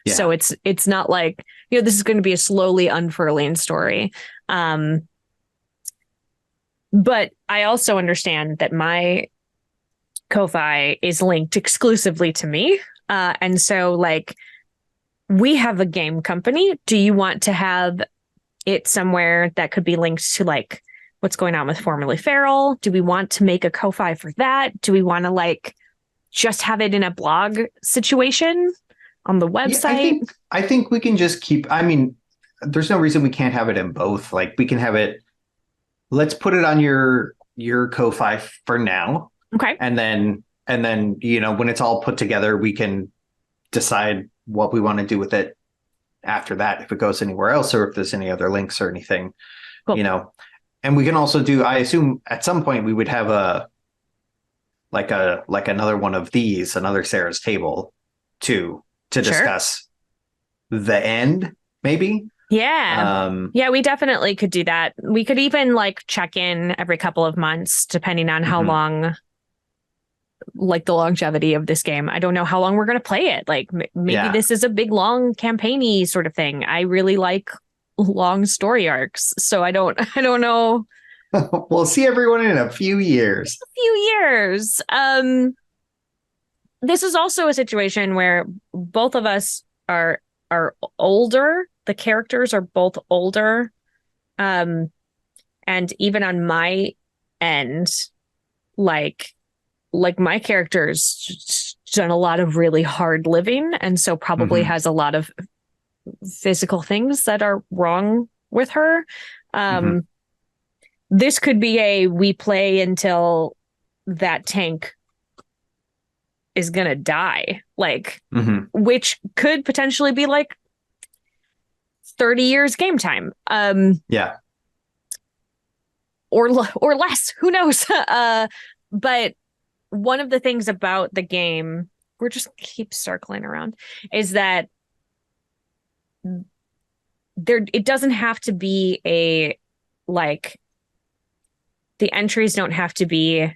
Yeah. So it's not like, this is going to be a slowly unfurling story. But I also understand that my Ko-fi is linked exclusively to me. And so like we have a game company. Do you want to have it somewhere that could be linked to like what's going on with Formerly Feral? Do we want to make a Ko-fi for that? Do we want to like just have it in a blog situation on the website? Yeah, I think we can just keep, there's no reason we can't have it in both. Like we can have it, let's put it on your Ko-fi for now. Okay. And then, when it's all put together, we can decide what we want to do with it after that, if it goes anywhere else or if there's any other links or anything, cool. And we can also do, I assume at some point we would have another one of these, another Sarah's Table to discuss the end, maybe. Yeah. Yeah, we definitely could do that. We could even like check in every couple of months, depending on how long, like the longevity of this game. I don't know how long we're going to play it. Like maybe this is a big, long campaign-y sort of thing. I really like long story arcs. So I don't know. We'll see everyone in a few years. This is also a situation where both of us are older. The characters are both older. And even on my end, like my character's done a lot of really hard living, and so probably has a lot of physical things that are wrong with her. This could be we play until that tank is gonna die, like which could potentially be like 30 years game time. Or less, who knows? But one of the things about the game, we're just keep circling around, is that it doesn't have to be the entries don't have to be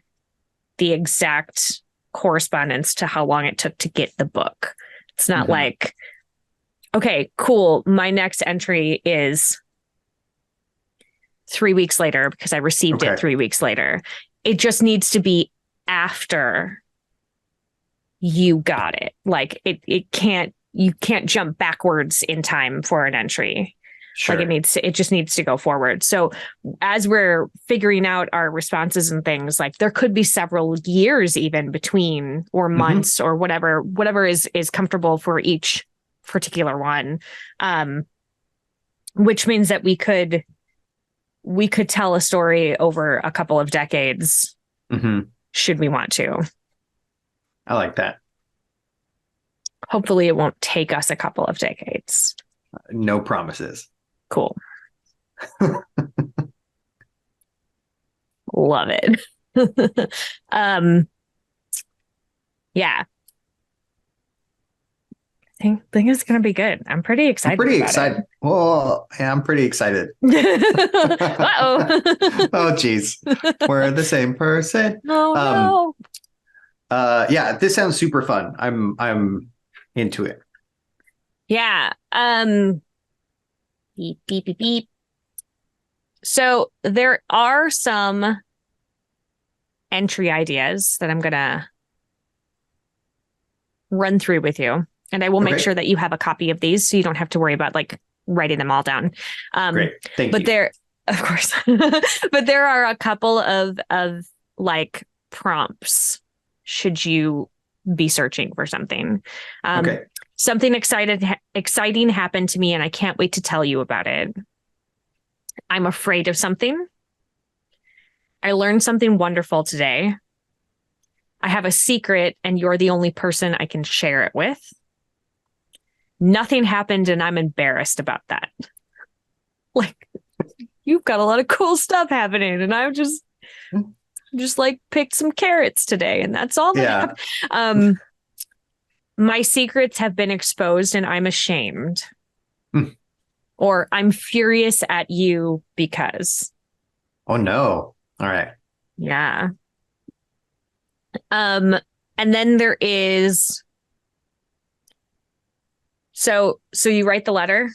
the exact correspondence to how long it took to get the book. It's not like, okay, cool, my next entry is 3 weeks later because I received it 3 weeks later. It just needs to be after you got it. Like you can't jump backwards in time for an entry. Sure. Like it just needs to go forward. So as we're figuring out our responses and things, like there could be several years even between, or months, or whatever is comfortable for each particular one. Which means that we could tell a story over a couple of decades, should we want to. I like that. Hopefully it won't take us a couple of decades. No promises. Cool. Love it. Yeah. I think it's going to be good. I'm pretty excited. Well, yeah, I'm pretty excited. Uh-oh. Oh, geez. We're the same person. No. Yeah, this sounds super fun. I'm into it. Yeah. Beep, beep, beep, beep. So there are some entry ideas that I'm going to run through with you. And I will make sure that you have a copy of these so you don't have to worry about like writing them all down. Great. Thank but you. there, of course, but there are a couple of like prompts should you be searching for something. Okay. Something exciting happened to me, and I can't wait to tell you about it. I'm afraid of something. I learned something wonderful today. I have a secret, and you're the only person I can share it with. Nothing happened, and I'm embarrassed about that. Like, you've got a lot of cool stuff happening, and I'm just like picked some carrots today, and that's all that happened. My secrets have been exposed, and I'm ashamed. Or I'm furious at you because. Oh no. All right. Yeah. And then there is. So you write the letter.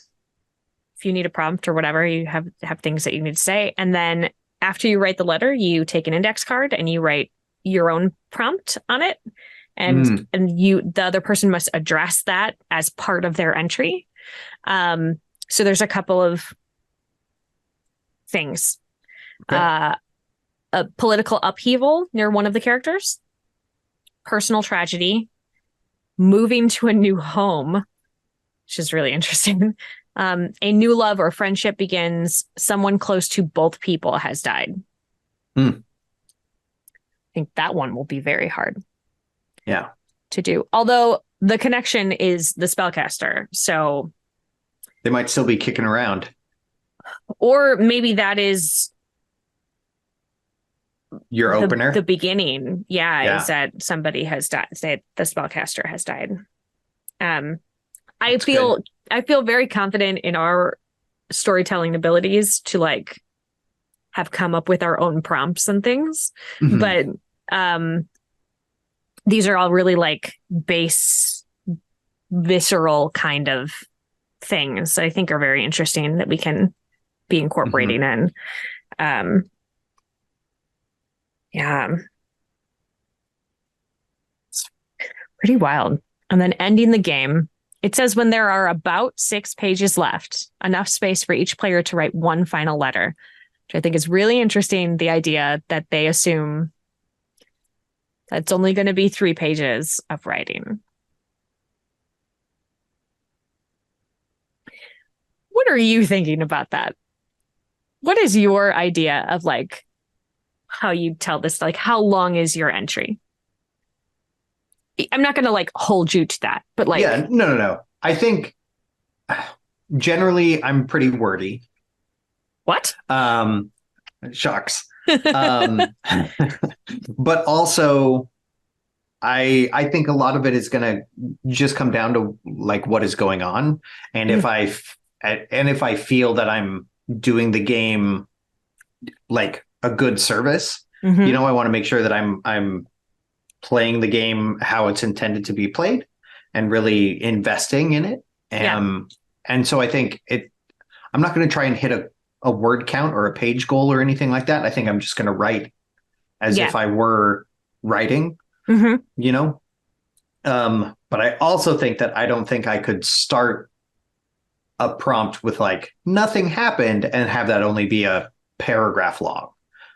If you need a prompt or whatever, you have things that you need to say. And then after you write the letter, you take an index card and you write your own prompt on it. And the other person must address that as part of their entry. So there's a couple of things. Okay. A political upheaval near one of the characters, personal tragedy, moving to a new home, which is really interesting. A new love or friendship begins. Someone close to both people has died. I think that one will be very hard. Yeah. To do. Although the connection is the spellcaster. So they might still be kicking around. Or maybe that is your opener. The beginning. Yeah. Is that somebody has died. Say the spellcaster has died. I feel very confident in our storytelling abilities to like have come up with our own prompts and things. But these are all really like base, visceral kind of things that I think are very interesting that we can be incorporating in. Yeah. It's pretty wild. And then ending the game, it says when there are about 6 pages left, enough space for each player to write one final letter, which I think is really interesting. The idea that they assume that it's only going to be 3 pages of writing. What are you thinking about that? What is your idea of like how you tell this? Like, how long is your entry? I'm not going to like hold you to that, but like, yeah, no. I think generally I'm pretty wordy. What? Shucks. But also I think a lot of it is going to just come down to like what is going on. And if I feel that I'm doing the game like a good service, I want to make sure that I'm playing the game how it's intended to be played and really investing in it. And so I think I'm not going to try and hit a word count or a page goal or anything like that. I think I'm just going to write as if I were writing, But I also think that I don't think I could start a prompt with like nothing happened and have that only be a paragraph long.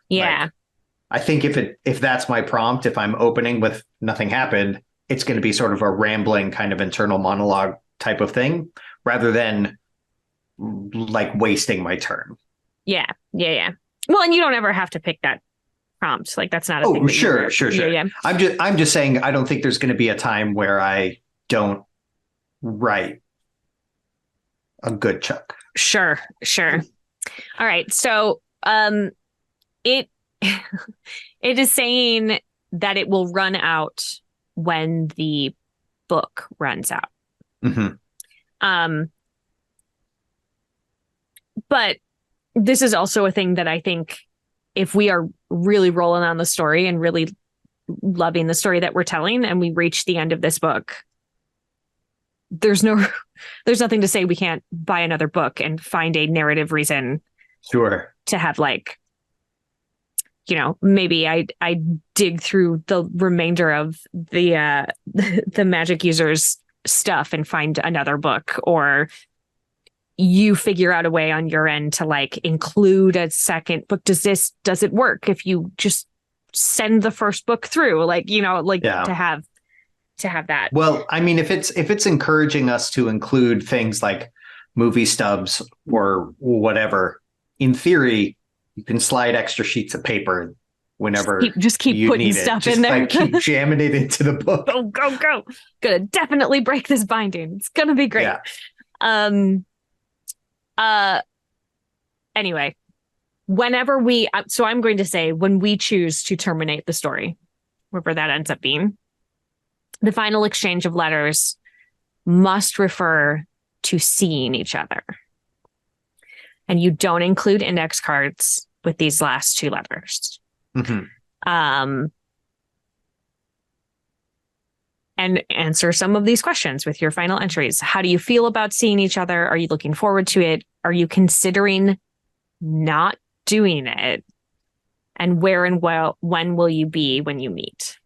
Yeah. Like, I think if that's my prompt, if I'm opening with nothing happened, it's going to be sort of a rambling kind of internal monologue type of thing rather than like wasting my turn. Yeah. Well, and you don't ever have to pick that prompt. Like that's not a thing. Sure. Yeah. I'm just saying I don't think there's going to be a time where I don't write a good chunk. Sure. All right. So it it is saying that it will run out when the book runs out. But this is also a thing that I think if we are really rolling on the story and really loving the story that we're telling and we reach the end of this book, there's nothing to say we can't buy another book and find a narrative reason to have like, maybe I dig through the remainder of the magic users stuff and find another book, or you figure out a way on your end to like include a second book. Does it work if you just send the first book through? Like, like to have that. Well, I mean, if it's encouraging us to include things like movie stubs or whatever, in theory, you can slide extra sheets of paper whenever just keep you putting need stuff it. in there. Like keep jamming it into the book. Go. Gonna definitely break this binding. It's gonna be great. Yeah. Anyway, so I'm going to say when we choose to terminate the story, wherever that ends up being, the final exchange of letters must refer to seeing each other. And you don't include index cards with these last two letters. Mm-hmm. And answer some of these questions with your final entries. How do you feel about seeing each other? Are you looking forward to it? Are you considering not doing it? And where and when will you be when you meet?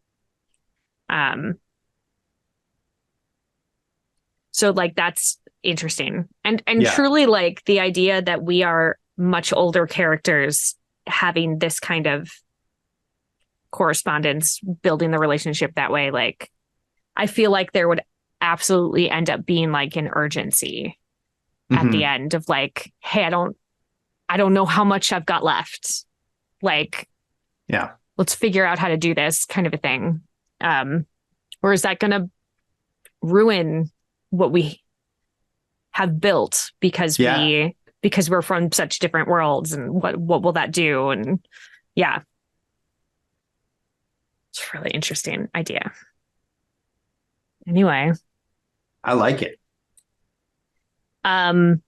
So like that's interesting. And truly like the idea that we are much older characters having this kind of correspondence, building the relationship that way, like I feel like there would absolutely end up being like an urgency at the end of like, hey, I don't know how much I've got left. Like, let's figure out how to do this kind of a thing. Or is that going to ruin what we have built because we're from such different worlds, and what will that do? And it's a really interesting idea. Anyway, I like it. And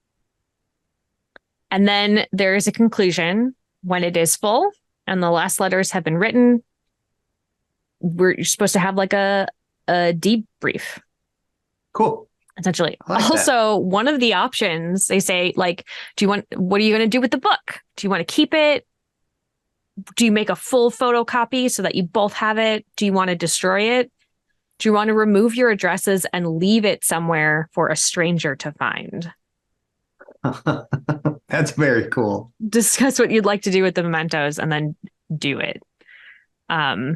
then there is a conclusion when it is full and the last letters have been written. You're supposed to have like a debrief. Cool. Essentially. Like also, one of the options they say, like, what are you going to do with the book? Do you want to keep it? Do you make a full photocopy so that you both have it? Do you want to destroy it? Do you want to remove your addresses and leave it somewhere for a stranger to find? That's very cool. Discuss what you'd like to do with the mementos and then do it. That's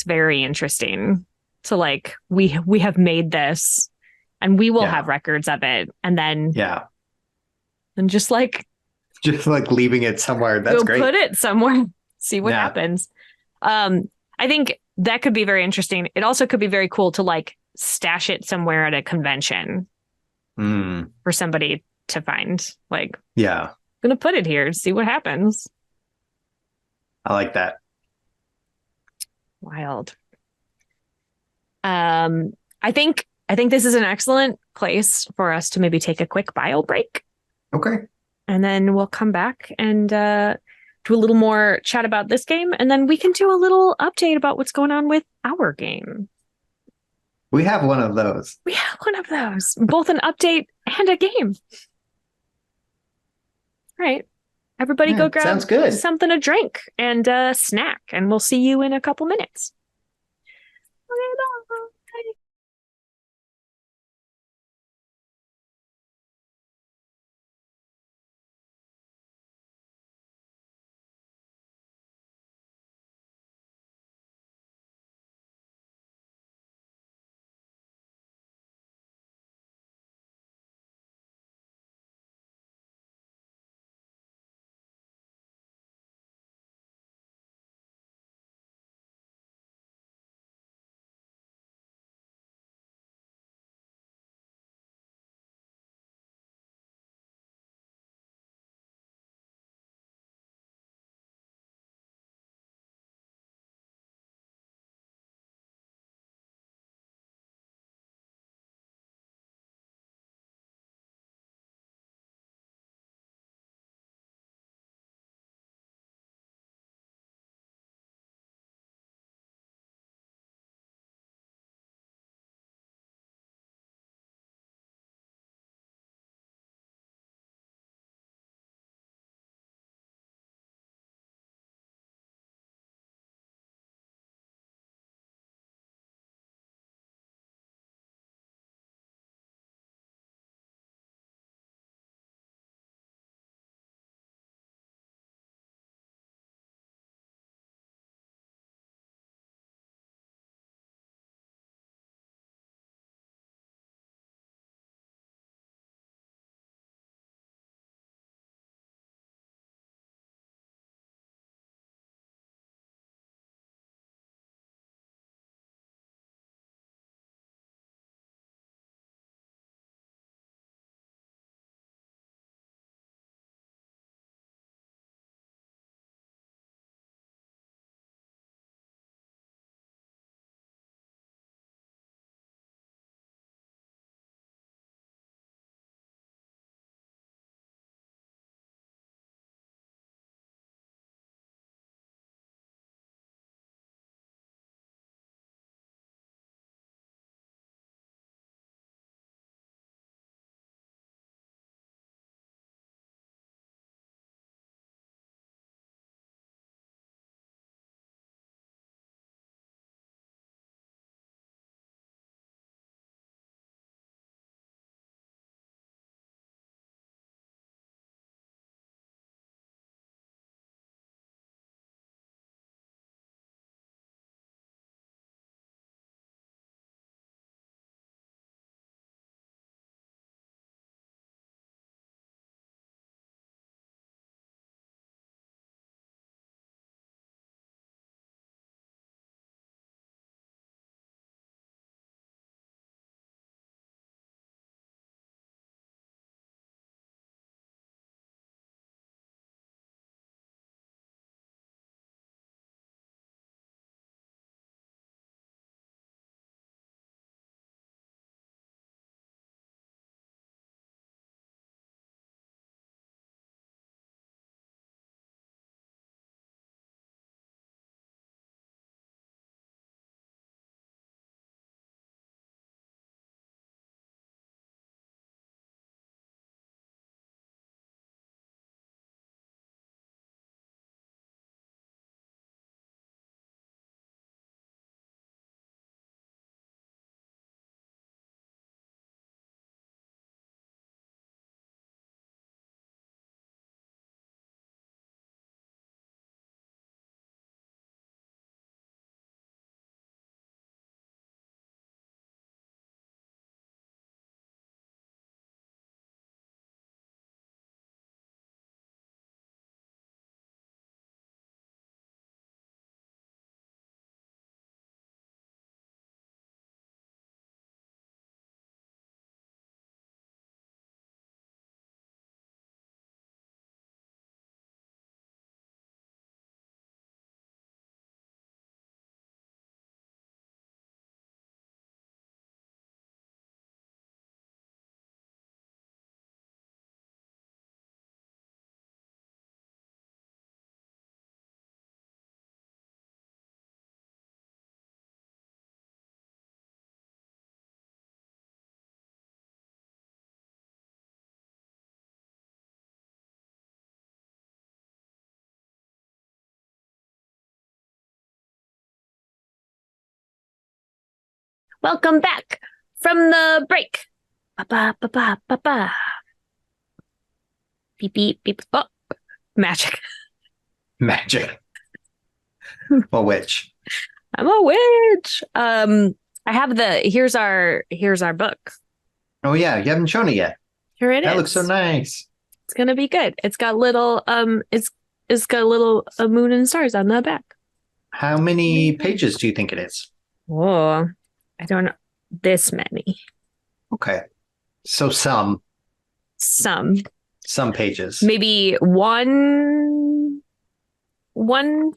very interesting. So like we have made this and we will have records of it, and then and just like leaving it somewhere. That's great. Put it somewhere, see what happens. I think that could be very interesting. It also could be very cool to like stash it somewhere at a convention for somebody to find. Like, I'm gonna put it here, see what happens. I like that. Wild. I think this is an excellent place for us to maybe take a quick bio break. Okay. And then we'll come back and do a little more chat about this game, and then we can do a little update about what's going on with our game. We have one of those. Both an update and a game. All right. Everybody go grab something to drink and a snack, and we'll see you in a couple minutes. Okay, bye. Welcome back from the break. Ba ba ba ba ba. Beep beep beep. Oh, magic. Magic. A witch. I'm a witch. I have the here's our book. Oh yeah, you haven't shown it yet. Here it is. That looks so nice. It's gonna be good. It's got little it's got little moon and stars on the back. How many pages do you think it is? Whoa, I don't know. This many. Okay, so some pages. Maybe one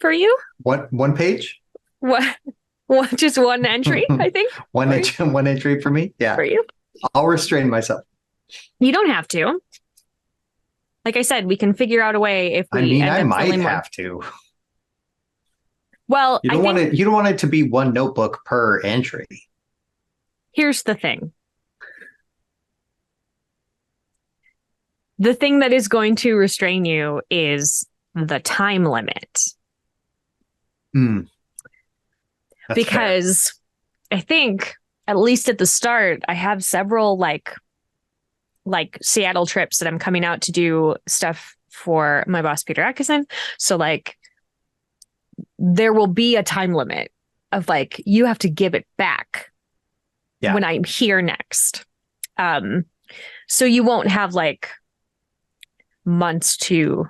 for you. One page? What? Just one entry, I think. One entry for me. Yeah, for you. I'll restrain myself. You don't have to. Like I said, we can figure out a way if we. I might have to. Well, you don't want it to be one notebook per entry. Here's the thing. The thing that is going to restrain you is the time limit. Because fair. I think, at least at the start, I have several like Seattle trips that I'm coming out to do stuff for my boss, Peter Atkinson. So like there will be a time limit of like, you have to give it back when I'm here next. So you won't have like months to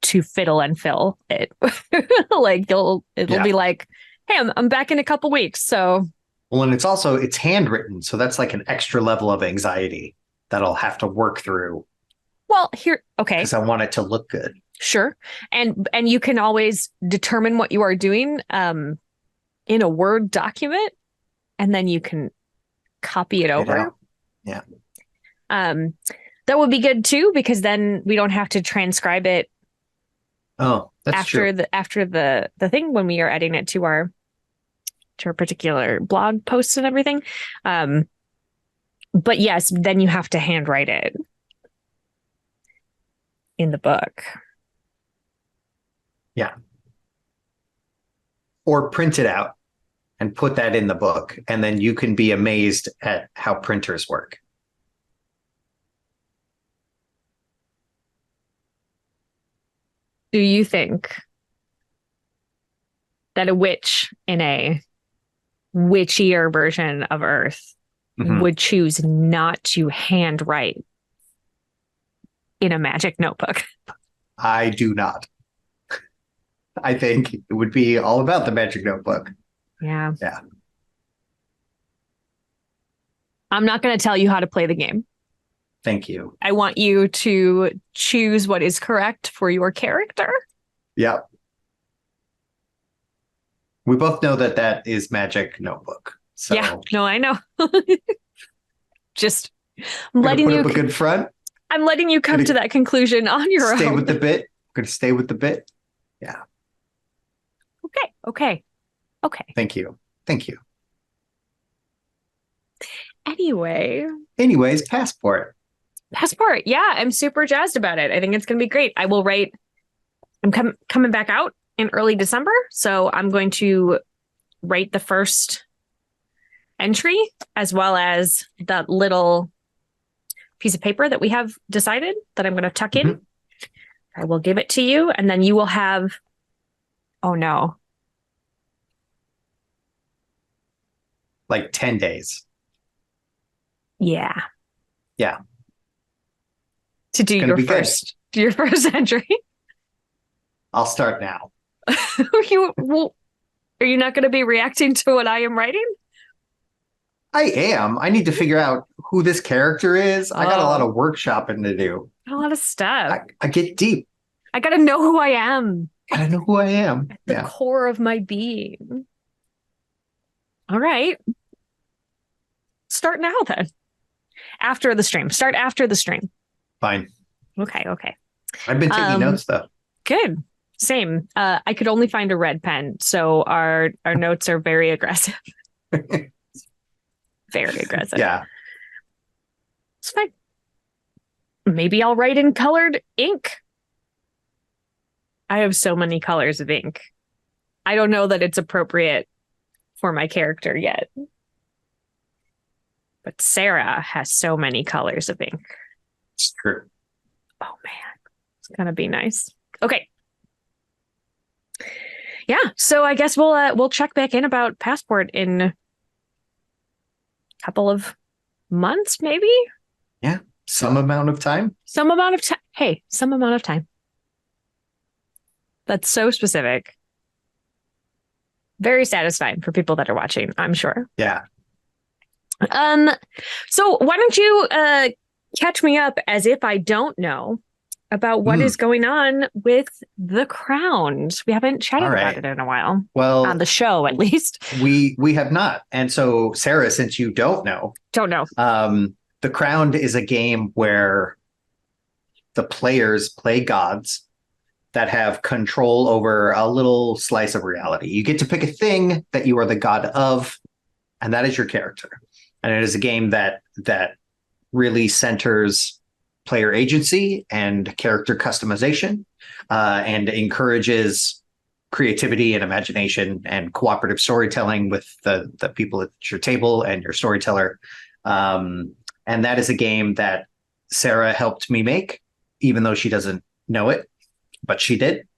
fiddle and fill it. Like it'll be like, hey, I'm back in a couple weeks. So well, and it's handwritten, so that's like an extra level of anxiety that I'll have to work through. Well, okay. Because I want it to look good. Sure. And you can always determine what you are doing in a Word document, and then you can copy it over. Yeah. That would be good too, because then we don't have to transcribe it. Oh, that's after true. After the thing when we are adding it to our particular blog posts and everything. But yes, then you have to handwrite it in the book. Yeah. Or print it out and put that in the book, and then you can be amazed at how printers work. Do you think that a witch in a witchier version of Earth would choose not to handwrite in a magic notebook? I do not. I think it would be all about the magic notebook. Yeah. Yeah. I'm not going to tell you how to play the game. Thank you. I want you to choose what is correct for your character. Yep. We both know that is magic notebook. So yeah, no, I know. Just letting you put up a good front. I'm letting you come to that conclusion on your own. Stay with the bit. I'm going to stay with the bit. Yeah. Okay. Thank you. Anyways, Passport. Yeah, I'm super jazzed about it. I think it's going to be great. I will write. I'm coming back out in early December, so I'm going to write the first entry as well as that little piece of paper that we have decided that I'm going to tuck in. I will give it to you, and then you will have. Oh no. Like 10 days. Yeah. Yeah. To do your first entry. I'll start now. Are you not going to be reacting to what I am writing? I am. I need to figure out who this character is. I got a lot of workshopping to do. A lot of stuff. I get deep. I got to know who I am. At the core of my being. All right. Start now then. After the stream. Start after the stream. Fine. Okay. I've been taking notes though. Good. Same. I could only find a red pen, so our notes are very aggressive. Very aggressive. Yeah. It's fine. Maybe I'll write in colored ink. I have so many colors of ink. I don't know that it's appropriate for my character yet. But Sarah has so many colors of ink. It's true. Oh man, it's gonna be nice. Okay. Yeah, so I guess we'll check back in about Passport in a couple of months, maybe. Yeah, some amount of time. Some amount of time. Hey, some amount of time. That's so specific. Very satisfying for people that are watching, I'm sure. Yeah. So why don't you catch me up as if I don't know about what is going on with The Crown. We haven't chatted about it in a while. Well, on the show, at least. We have not. And so, Sarah, since you don't know. The Crown is a game where the players play gods that have control over a little slice of reality. You get to pick a thing that you are the god of, and that is your character. And it is a game that really centers player agency and character customization, and encourages creativity and imagination and cooperative storytelling with the people at your table and your storyteller. And that is a game that Sarah helped me make, even though she doesn't know it, but she did.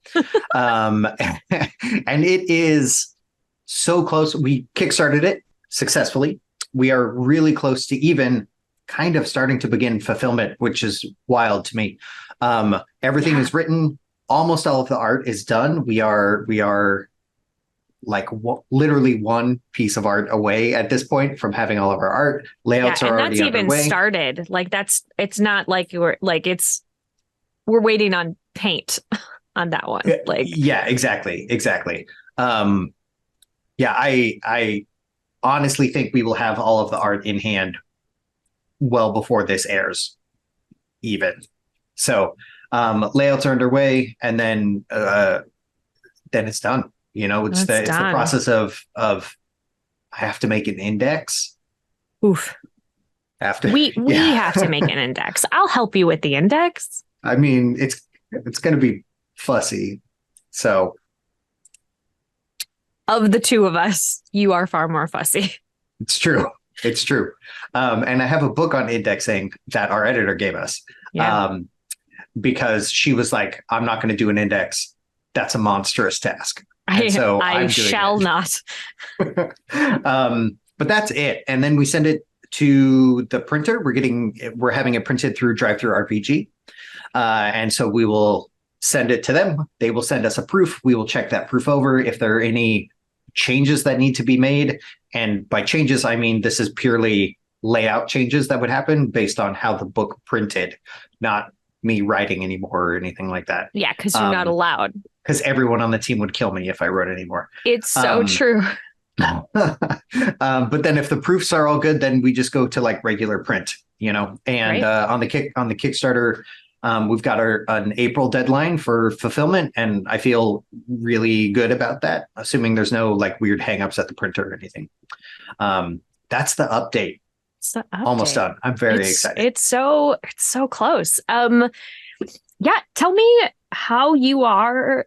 And it is so close. We kickstarted it successfully. We are really close to even kind of starting to begin fulfillment, which is wild to me. Everything is written. Almost all of the art is done. We are like literally one piece of art away at this point from having all of our art. Layouts are already underway. And that's even started. Like it's not like we're waiting on paint on that one. Exactly. I honestly think we will have all of the art in hand well before this airs even. So layouts are underway, and then it's done. It's the process of I have to make an index. Oof. We have to make an index. I'll help you with the index. I mean, it's going to be fussy. So of the two of us, you are far more fussy. It's true. And I have a book on indexing that our editor gave us. Because she was like, I'm not going to do an index. That's a monstrous task. And so I shall not. But that's it. And then we send it to the printer. We're having it printed through DriveThruRPG. And so we will send it to them. They will send us a proof. We will check that proof over. If there are any changes that need to be made, and by changes, I mean, this is purely layout changes that would happen based on how the book printed, not me writing anymore or anything like that. Yeah, because you're not allowed. Because everyone on the team would kill me if I wrote anymore. It's so true. But then if the proofs are all good, then we just go to like regular print, and on the Kickstarter, we've got an April deadline for fulfillment, and I feel really good about that, assuming there's no like weird hangups at the printer or anything. That's the update. Almost done. I'm very excited. It's so close. Tell me how you are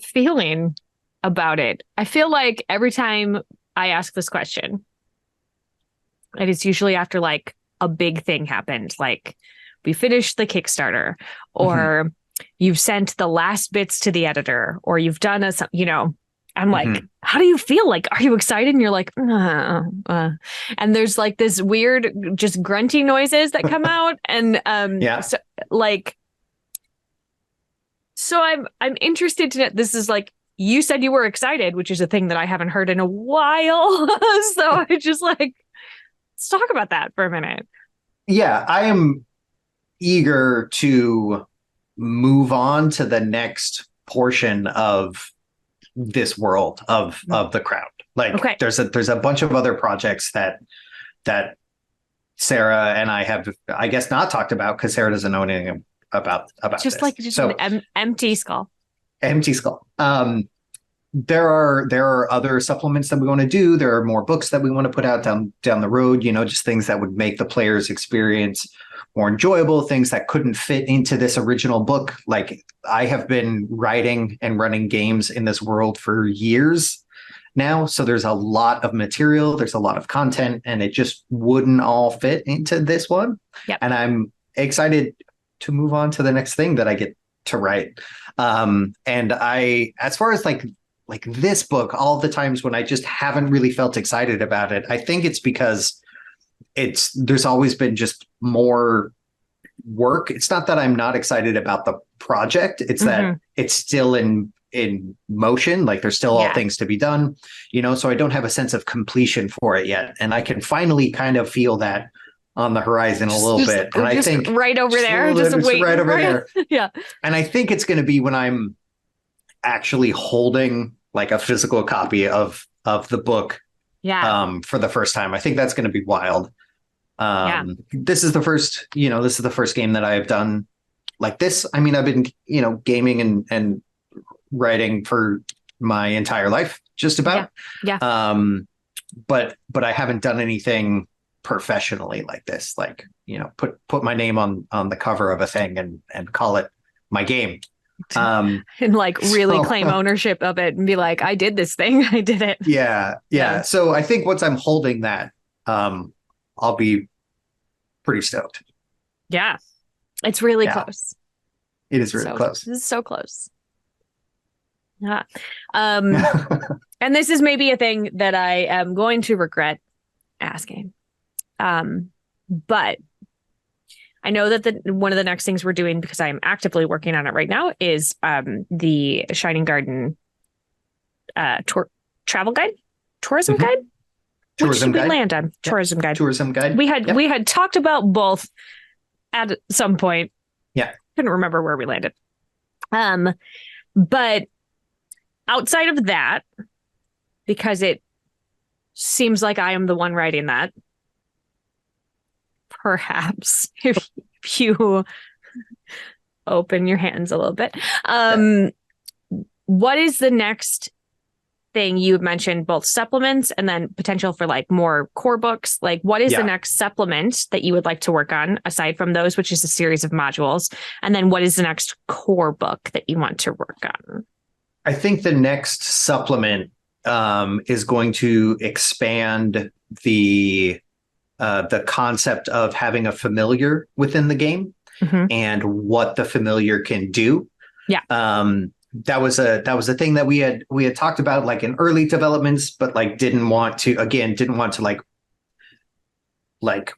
feeling about it. I feel like every time I ask this question, it is usually after like a big thing happened, like we finished the Kickstarter, or you've sent the last bits to the editor, or you've done I'm like, how do you feel? Like, are you excited? And you're like, and there's like this weird, just grunty noises that come out. And so I'm interested to know. This is like, you said you were excited, which is a thing that I haven't heard in a while. So I just like, let's talk about that for a minute. Yeah, I am eager to move on to the next portion of this world of the Crown. Like there's a bunch of other projects that Sarah and I have, I guess, not talked about because Sarah doesn't know anything about just this. An empty skull. There are other supplements that we want to do. There are more books that we want to put out down the road, just things that would make the player's experience more enjoyable, things that couldn't fit into this original book. Like I have been writing and running games in this world for years, now. So there's a lot of material, there's a lot of content, and it just wouldn't all fit into this one. Yep. And I'm excited to move on to the next thing that I get to write. And as far as like this book, all the times when I just haven't really felt excited about it, I think it's because there's always been just more work. It's not that I'm not excited about the project. It's that it's still in motion. Like there's still all things to be done, so I don't have a sense of completion for it yet. And I can finally kind of feel that on the horizon a little bit. And I think right over there, just wait right over there. Yeah. And I think it's going to be when I'm actually holding like a physical copy of the book for the first time. I think that's going to be wild. This is the first game that I have done like this. I mean, I've been, gaming and writing for my entire life, just about. Yeah. But I haven't done anything professionally like this, like, put my name on the cover of a thing and call it my game. And like really claim ownership of it and be like, I did this thing. I did it. Yeah. So I think once I'm holding that, I'll be pretty stoked. Yeah. It's really close. It is really close. This is so close. Yeah. And this is maybe a thing that I am going to regret asking. But I know that one of the next things we're doing, because I am actively working on it right now, is the Shining Garden travel guide, tourism guide. Which should we land on? Tourism guide. Tourism guide. We had talked about both at some point. Yeah. Couldn't remember where we landed. But outside of that, because it seems like I am the one writing that, perhaps if you open your hands a little bit, what is the next thing? You mentioned both supplements and then potential for like more core books. Like what is the next supplement that you would like to work on aside from those, which is a series of modules? And then what is the next core book that you want to work on? I think the next supplement is going to expand the concept of having a familiar within the game and what the familiar can do. Yeah. That was a thing that we had talked about like in early developments, but like didn't want to like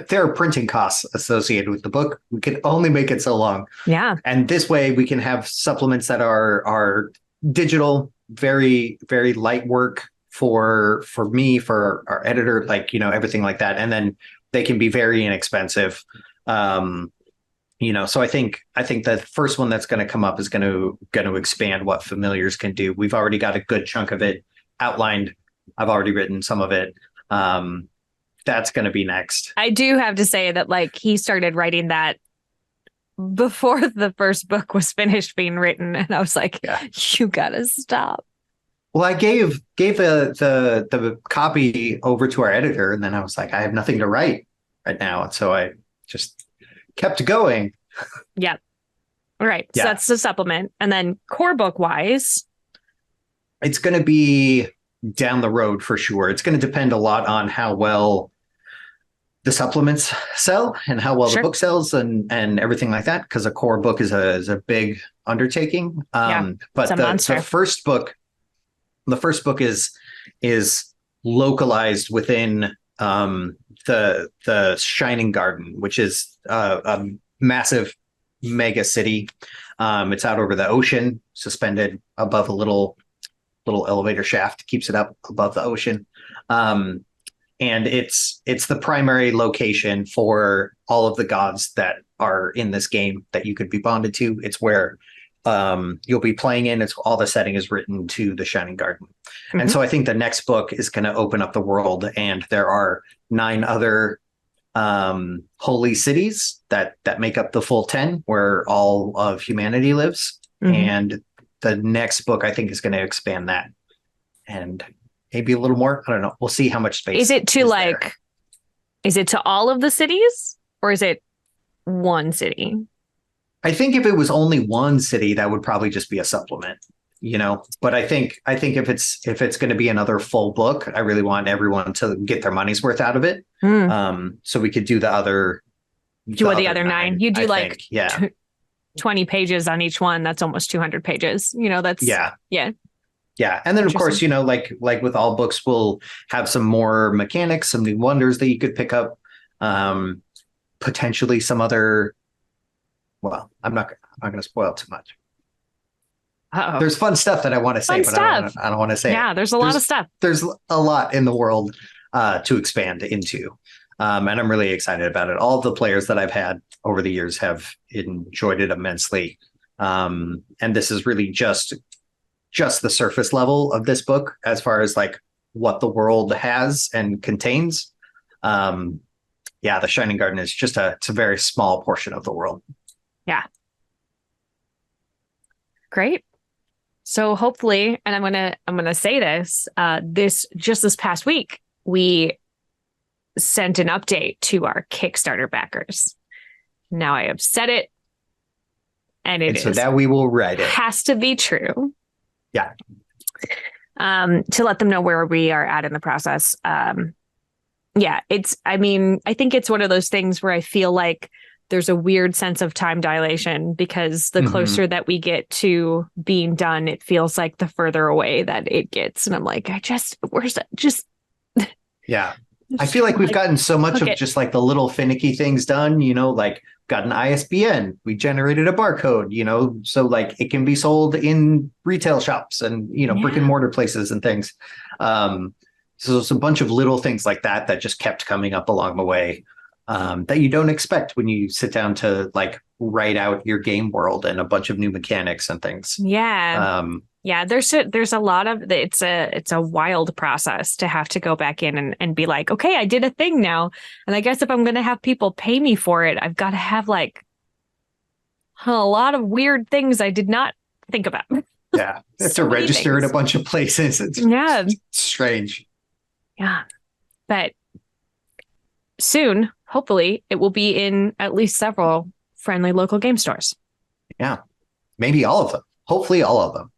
there are printing costs associated with the book. We can only make it so long. Yeah. And this way we can have supplements that are digital, very, very light work for me, for our editor, like, everything like that. And then they can be very inexpensive. So I think the first one that's going to come up is going to expand what familiars can do. We've already got a good chunk of it outlined. I've already written some of it. That's going to be next. I do have to say that like he started writing that before the first book was finished being written. And I was like, you gotta stop. Well, I gave the copy over to our editor, and then I was like, I have nothing to write right now. And so I just kept going. Yeah. All right. So that's the supplement. And then core book wise, it's going to be down the road for sure. It's going to depend a lot on how well the supplements sell and how well the book sells and everything like that. Because a core book is a big undertaking. But the first book is localized within the Shining Garden, which is a massive mega city. It's out over the ocean, suspended above a little elevator shaft, keeps it up above the ocean. And it's the primary location for all of the gods that are in this game that you could be bonded to. It's where you'll be playing in. It's all the setting is written to the Shining Garden. And so I think the next book is going to open up the world, and there are 9 other holy cities that make up the full 10 where all of humanity lives. And the next book I think is going to expand that and maybe a little more. I don't know. We'll see how much space. Is it to all of the cities, or is it one city? I think if it was only one city, that would probably just be a supplement. But I think if it's going to be another full book, I really want everyone to get their money's worth out of it. So we could do the other. Do the other nine. You do I think, 20 pages on each one. That's almost 200 pages. That's yeah. Yeah. And then of course, like with all books, we'll have some more mechanics, some new wonders that you could pick up. Potentially some other. Well, I'm not going to spoil too much. Uh-oh. There's fun stuff that I want to say, but I don't want to say. Yeah, there's a lot of stuff. There's a lot in the world to expand into. And I'm really excited about it. All of the players that I've had over the years have enjoyed it immensely. And this is really just the surface level of this book as far as like what the world has and contains. The Shining Garden is it's a very small portion of the world. Yeah. Great. So hopefully, and I'm gonna say this, this past week, we sent an update to our Kickstarter backers. Now I have said it, and so that we will write it. Has to be true. Yeah. To let them know where we are at in the process. I think it's one of those things where I feel like there's a weird sense of time dilation because the closer that we get to being done, it feels like the further away that it gets. And I'm like, where's that? Yeah. I feel like we've gotten so much of just like the little finicky things done, like got an ISBN, we generated a barcode, so like it can be sold in retail shops and, brick and mortar places and things. So it's a bunch of little things like that just kept coming up along the way. That you don't expect when you sit down to like write out your game world and a bunch of new mechanics and things. Yeah. There's a lot of it's a wild process to have to go back in and be like, okay, I did a thing now. And I guess if I'm going to have people pay me for it, I've got to have like a lot of weird things I did not think about. Yeah. You have to register in a bunch of places. It's strange. Yeah. But soon, hopefully, it will be in at least several friendly local game stores. Yeah. Maybe all of them. Hopefully all of them.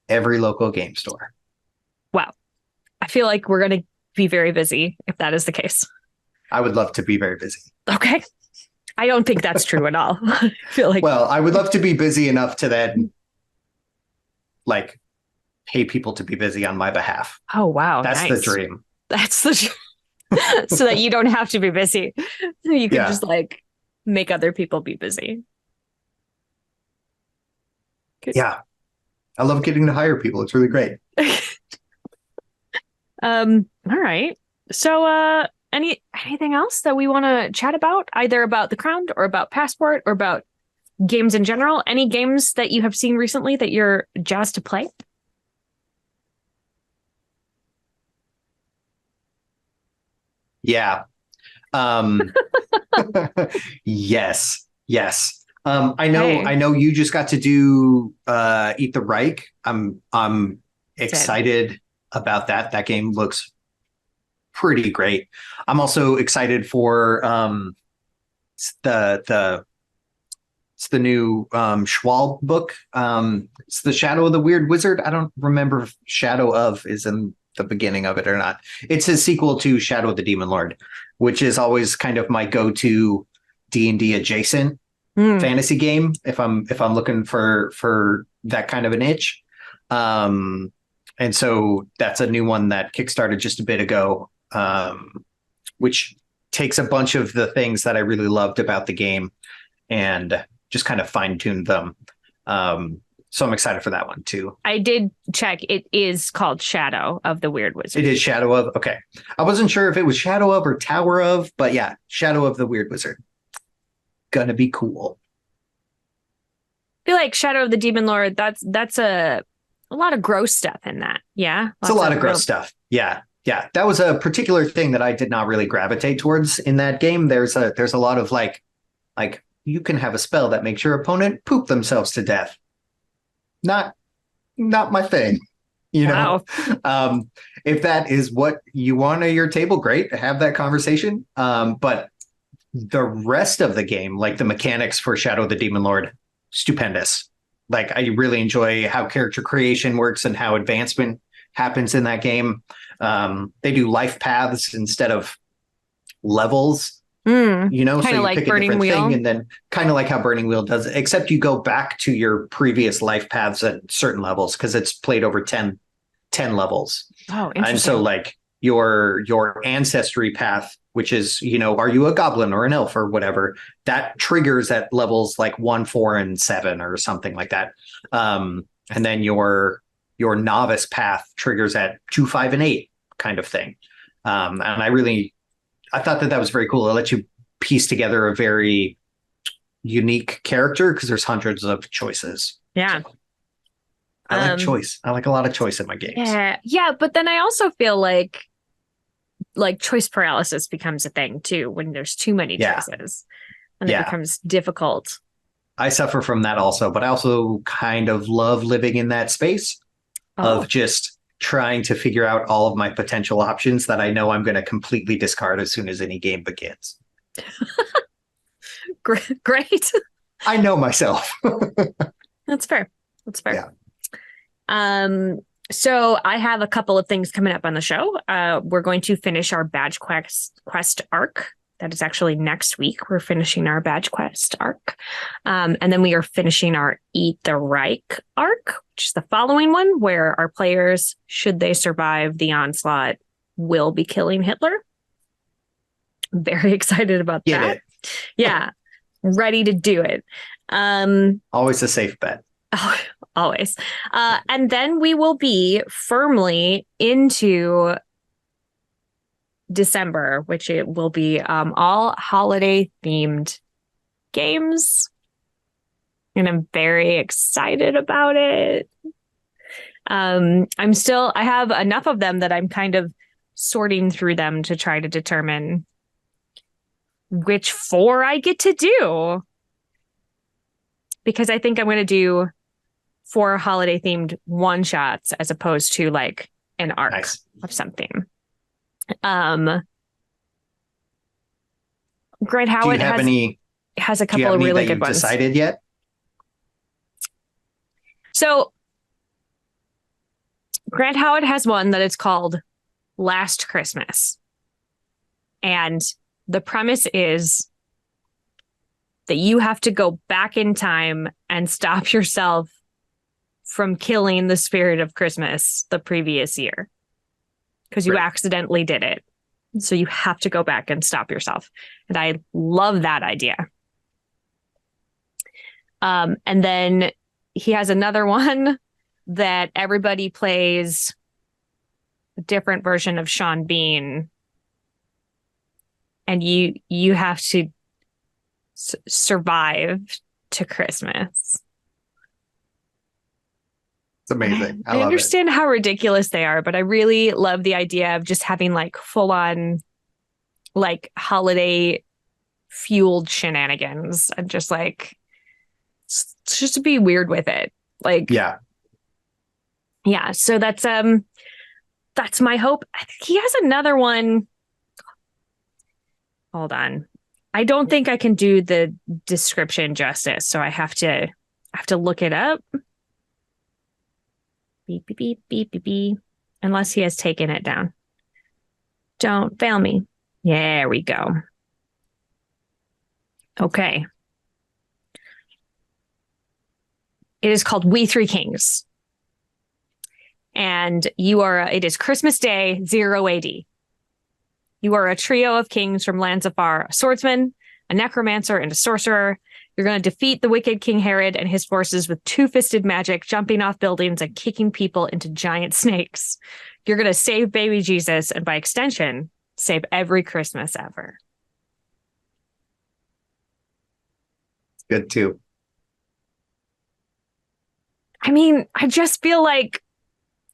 Every local game store. Wow. I feel like we're going to be very busy if that is the case. I would love to be very busy. Okay. I don't think that's true at all. I feel like. Well, I would love to be busy enough to then like pay people to be busy on my behalf. Oh, wow. That's nice. the dream. That's the dream. So that you don't have to be busy. You can just like make other people be busy. Good. Yeah. I love getting to hire people. It's really great. All right. So anything else that we want to chat about, either about The Crown or about Passport or about games in general? Any games that you have seen recently that you're jazzed to play? Yeah. Yes. I know you just got to do Eat the Reich. I'm excited about that. That game looks pretty great. I'm also excited for the new Schwab book. It's The Shadow of the Weird Wizard. I don't remember if Shadow of is in the beginning of it or not. It's his sequel to Shadow of the Demon Lord, which is always kind of my go-to D&D adjacent fantasy game if I'm looking for that kind of an itch. And so that's a new one that kickstarted just a bit ago, which takes a bunch of the things that I really loved about the game and just kind of fine-tuned them. So I'm excited for that one too. I did check. It is called Shadow of the Weird Wizard. It is Shadow of. Okay. I wasn't sure if it was Shadow of or Tower of, but yeah, Shadow of the Weird Wizard. Gonna be cool. I feel like Shadow of the Demon Lord, that's a lot of gross stuff in that. Yeah. It's a lot of gross stuff. Yeah. Yeah. That was a particular thing that I did not really gravitate towards in that game. There's a lot of like you can have a spell that makes your opponent poop themselves to death. Not my thing, Wow. If that is what you want at your table, great, have that conversation. But the rest of the game, like the mechanics for Shadow of the Demon Lord, stupendous. Like I really enjoy how character creation works and how advancement happens in that game. They do life paths instead of levels, so Kind of you like pick a Burning different thing, Wheel. and then kind of like how Burning Wheel does, except you go back to your previous life paths at certain levels because it's played over 10 levels. Oh, And so interesting. like your ancestry path, which is, are you a goblin or an elf or whatever, that triggers at levels like 1, 4, and 7 or something like that. And then your novice path triggers at 2, 5, and 8 kind of thing. And I thought that was very cool. It lets you piece together a very unique character because there's hundreds of choices. Yeah. I like choice. I like a lot of choice in my games. Yeah. But then I also feel like choice paralysis becomes a thing too when there's too many choices, and it becomes difficult. I suffer from that also, but I also kind of love living in that space of just trying to figure out all of my potential options that I know I'm going to completely discard as soon as any game begins. Great. I know myself. That's fair. Yeah. So I have a couple of things coming up on the show. We're going to finish our badge quest arc. That is actually next week. We're finishing our badge quest arc. And then we are finishing our Eat the Reich arc, which is the following one, where our players, should they survive the onslaught, will be killing Hitler. Very excited about that. It. Yeah. Ready to do it. Always a safe bet. Oh, always. And then we will be firmly into December, which it will be all holiday themed games. And I'm very excited about it. I have enough of them that I'm kind of sorting through them to try to determine which 4 I get to do. Because I think I'm going to do 4 holiday themed one shots as opposed to like an arc of something. Grant Howitt has a couple of really good ones. Decided yet? So Grant Howitt has one that is called Last Christmas. And the premise is that you have to go back in time and stop yourself from killing the spirit of Christmas the previous year because you accidentally did it. So you have to go back and stop yourself. And I love that idea. And then he has another one that everybody plays a different version of Sean Bean. And you have to survive to Christmas. It's amazing. I understand how ridiculous they are, but I really love the idea of just having like full on like holiday fueled shenanigans and just like just to be weird with it. Like, yeah. So that's my hope. I think he has another one. Hold on. I don't think I can do the description justice, so I have to look it up. Beep, beep, beep, beep, beep, beep. Unless he has taken it down. Don't fail me. There we go. Okay. It is called We Three Kings. And it is Christmas Day, 0 AD. You are a trio of kings from lands afar, a swordsman, a necromancer, and a sorcerer. You're going to defeat the wicked King Herod and his forces with two-fisted magic, jumping off buildings and kicking people into giant snakes. You're going to save baby Jesus, and by extension, save every Christmas ever. Good too. I mean, I just feel like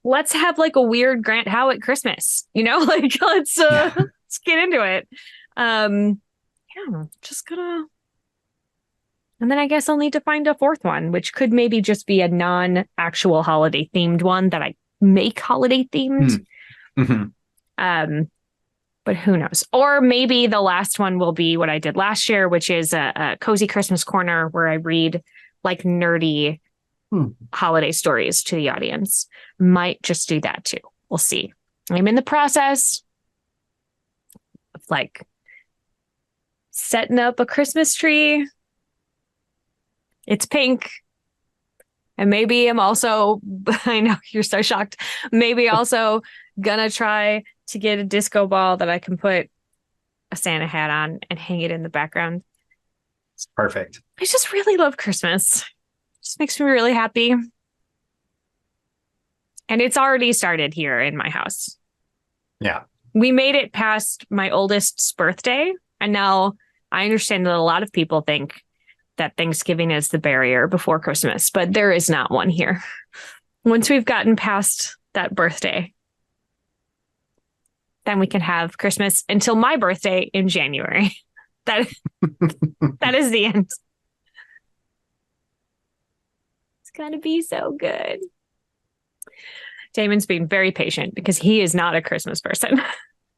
let's have like a weird Grant Howitt Christmas, like let's get into it. Just gonna. And then I guess I'll need to find a fourth one, which could maybe just be a non-actual holiday themed one that I make holiday themed. Mm-hmm. But who knows? Or maybe the last one will be what I did last year, which is a cozy Christmas corner where I read like nerdy holiday stories to the audience. Might just do that too. We'll see. I'm in the process of like setting up a Christmas tree. It's pink. And maybe I'm also, I know you're so shocked, maybe also gonna try to get a disco ball that I can put a Santa hat on and hang it in the background. It's perfect. I just really love Christmas. It just makes me really happy. And it's already started here in my house. Yeah. We made it past my oldest's birthday. And now I understand that a lot of people think that Thanksgiving is the barrier before Christmas, but there is not one here. Once we've gotten past that birthday, then we can have Christmas until my birthday in January. That is the end. It's gonna be so good. Damon's being very patient because he is not a Christmas person.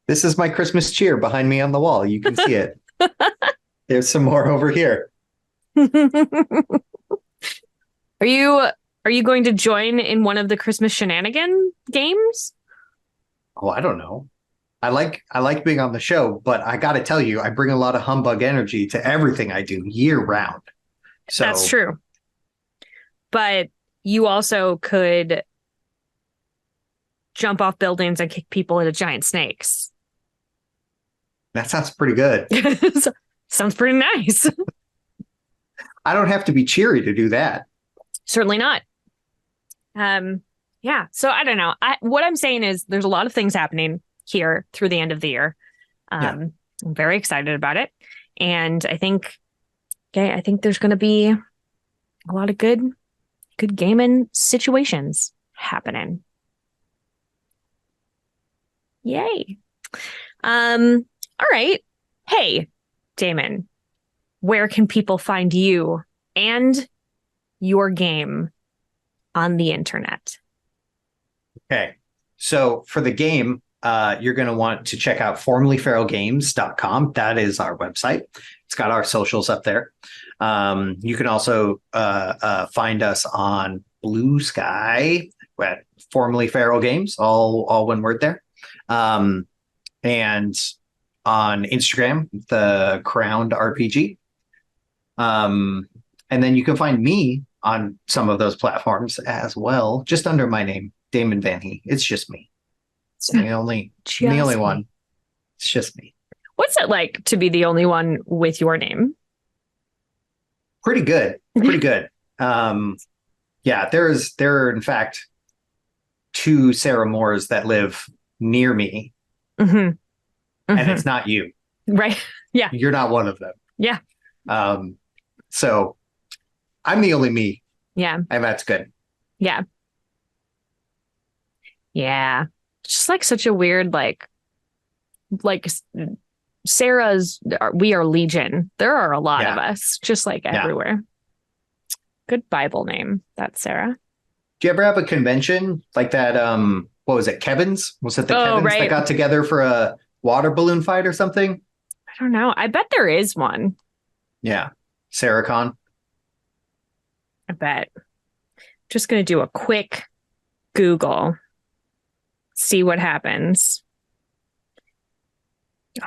This is my Christmas cheer behind me on the wall. You can see it. There's some more over here. Are you going to join in one of the Christmas shenanigan games? Oh, I don't know. I like being on the show, but I got to tell you, I bring a lot of humbug energy to everything I do year round. So that's true. But you also could jump off buildings and kick people into giant snakes. That sounds pretty good. Sounds pretty nice. I don't have to be cheery to do that. Certainly not. Yeah. So I don't know. What I'm saying is there's a lot of things happening here through the end of the year. I'm very excited about it. And I think there's going to be a lot of good gaming situations happening. Yay. All right. Hey, Damon, where can people find you and your game on the internet? Okay. So for the game, you're going to want to check out formerlyferalgames.com. That is our website. It's got our socials up there. You can also find us on Blue Sky at Formerly Feral Games, all one word there. And on Instagram, the Crowned RPG. And then you can find me on some of those platforms as well, just under my name, Damon Vanhee. It's just me. It's the only one. It's just me. What's it like to be the only one with your name? Pretty good. Pretty good. Yeah, there are in fact 2 Sarah Moores that live near me. Mm-hmm. Mm-hmm. And it's not you. Right. Yeah. You're not one of them. Yeah. So I'm the only me. Yeah. And that's good. Yeah. Yeah. It's just like such a weird, like Sarah's, we are legion. There are a lot of us, just like everywhere. Good Bible name, that's Sarah. Do you ever have a convention like that? What was it? Kevin's? Was it the Kevins that got together for a water balloon fight or something? I don't know. I bet there is one. Yeah. SarahCon. I bet. Just going to do a quick Google. See what happens.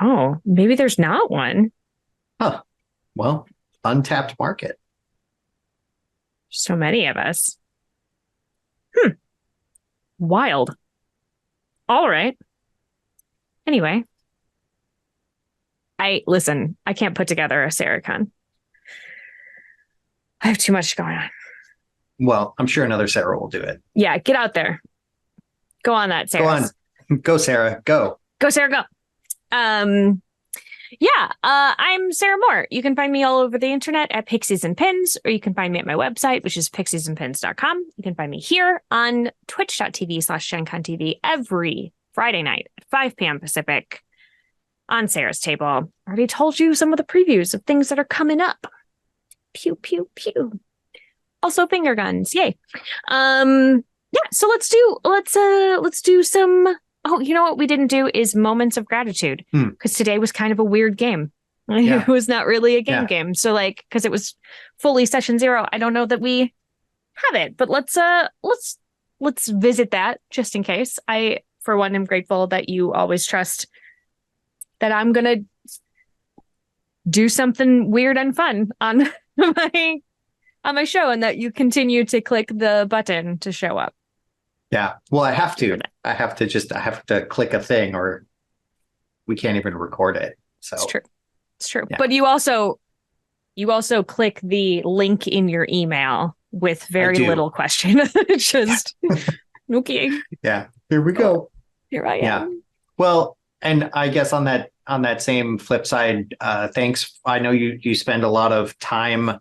Oh, maybe there's not one. Huh. Well, untapped market. So many of us. Wild. All right. Anyway. I can't put together a SarahCon. I have too much going on. Well, I'm sure another Sarah will do it. Yeah, get out there. Go on that, Sarah. Go on. Go, Sarah. Go. Go, Sarah, go. I'm Sarah Moore. You can find me all over the internet at Pixies and Pins, or you can find me at my website, which is pixiesandpins.com. You can find me here on twitch.tv/GenConTV every Friday night at 5 p.m. Pacific on Sarah's Table. I already told you some of the previews of things that are coming up. Pew, pew, pew. Also finger guns. Yay. So let's do some. Oh, you know what we didn't do is moments of gratitude, because today was kind of a weird game. Yeah. It was not really a game. So because it was fully session 0, I don't know that we have it, but let's visit that just in case. I, for one, am grateful that you always trust that I'm gonna do something weird and fun on my show, and that you continue to click the button to show up. Yeah. Well, I have to. I have to click a thing, or we can't even record it. So it's true. It's true. Yeah. But you also click the link in your email with very little question. Just okay. Yeah. Here we go. Here I am. Yeah. Well, and I guess on that same flip side, thanks. I know you spend a lot of time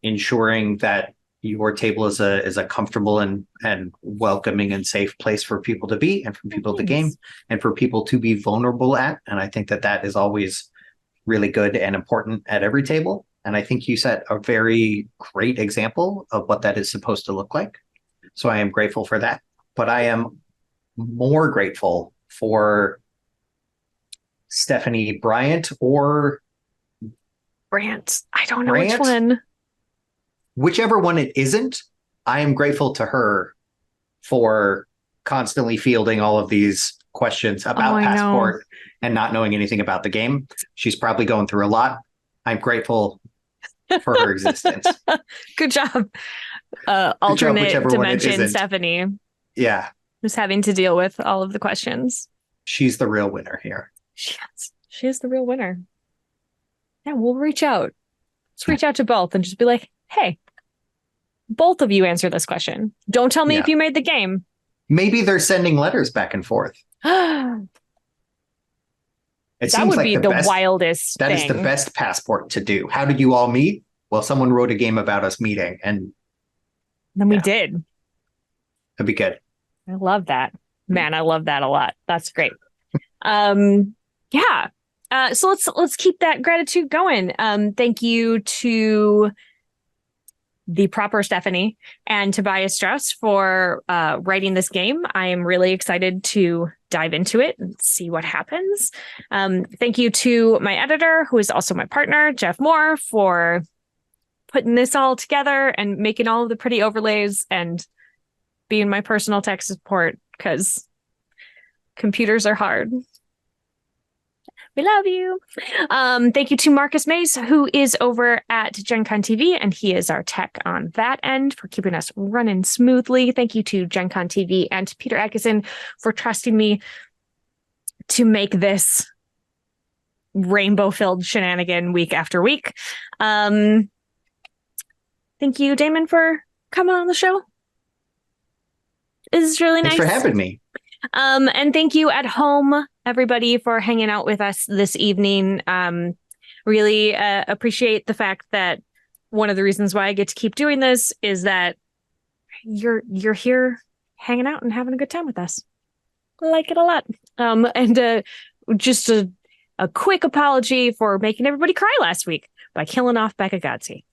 ensuring that your table is a comfortable and welcoming and safe place for people to be, and for people to game, and for people to be vulnerable at. And I think that is always really good and important at every table. And I think you set a very great example of what that is supposed to look like. So I am grateful for that. But I am more grateful for Stephanie Bryant or Brant. I don't know Brant? which one. Whichever one it isn't, I am grateful to her for constantly fielding all of these questions about Passport and not knowing anything about the game. She's probably going through a lot. I'm grateful for her existence. Good job. Alternate dimension Stephanie. Yeah. Who's having to deal with all of the questions. She's the real winner here. She is the real winner. Yeah, we'll reach out. Let's reach out to both and just be like, hey, both of you answer this question. Don't tell me if you made the game. Maybe they're sending letters back and forth. That would be the wildest thing. That is the best Passport to do. How did you all meet? Well, someone wrote a game about us meeting, and then we did. That'd be good. I love that. Man, I love that a lot. That's great. Yeah. So let's keep that gratitude going. Thank you to the proper Stephanie and Tobias Strauss for writing this game. I am really excited to dive into it and see what happens. Thank you to my editor, who is also my partner, Jeff Moore, for putting this all together and making all of the pretty overlays and being my personal tech support, because computers are hard. We love you. Thank you to Marcus Mays, who is over at Gen Con TV, and he is our tech on that end for keeping us running smoothly. Thank you to Gen Con TV and to Peter Atkinson for trusting me to make this rainbow-filled shenanigan week after week. Thank you, Damon, for coming on the show. This is really nice. Thanks for having me. And thank you at home, everybody, for hanging out with us this evening. Really appreciate the fact that one of the reasons why I get to keep doing this is that you're here hanging out and having a good time with us. Like it a lot. And just a quick apology for making everybody cry last week by killing off Becca Godsey.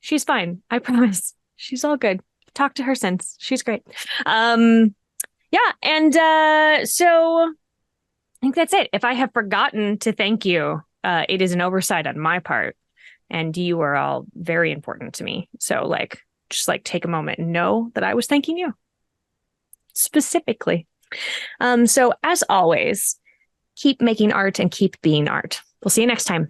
She's fine. I promise. She's all good. Talked to her since. She's great. Yeah. And so I think that's it. If I have forgotten to thank you, it is an oversight on my part. And you are all very important to me. So just take a moment and know that I was thanking you specifically. So as always, keep making art and keep being art. We'll see you next time.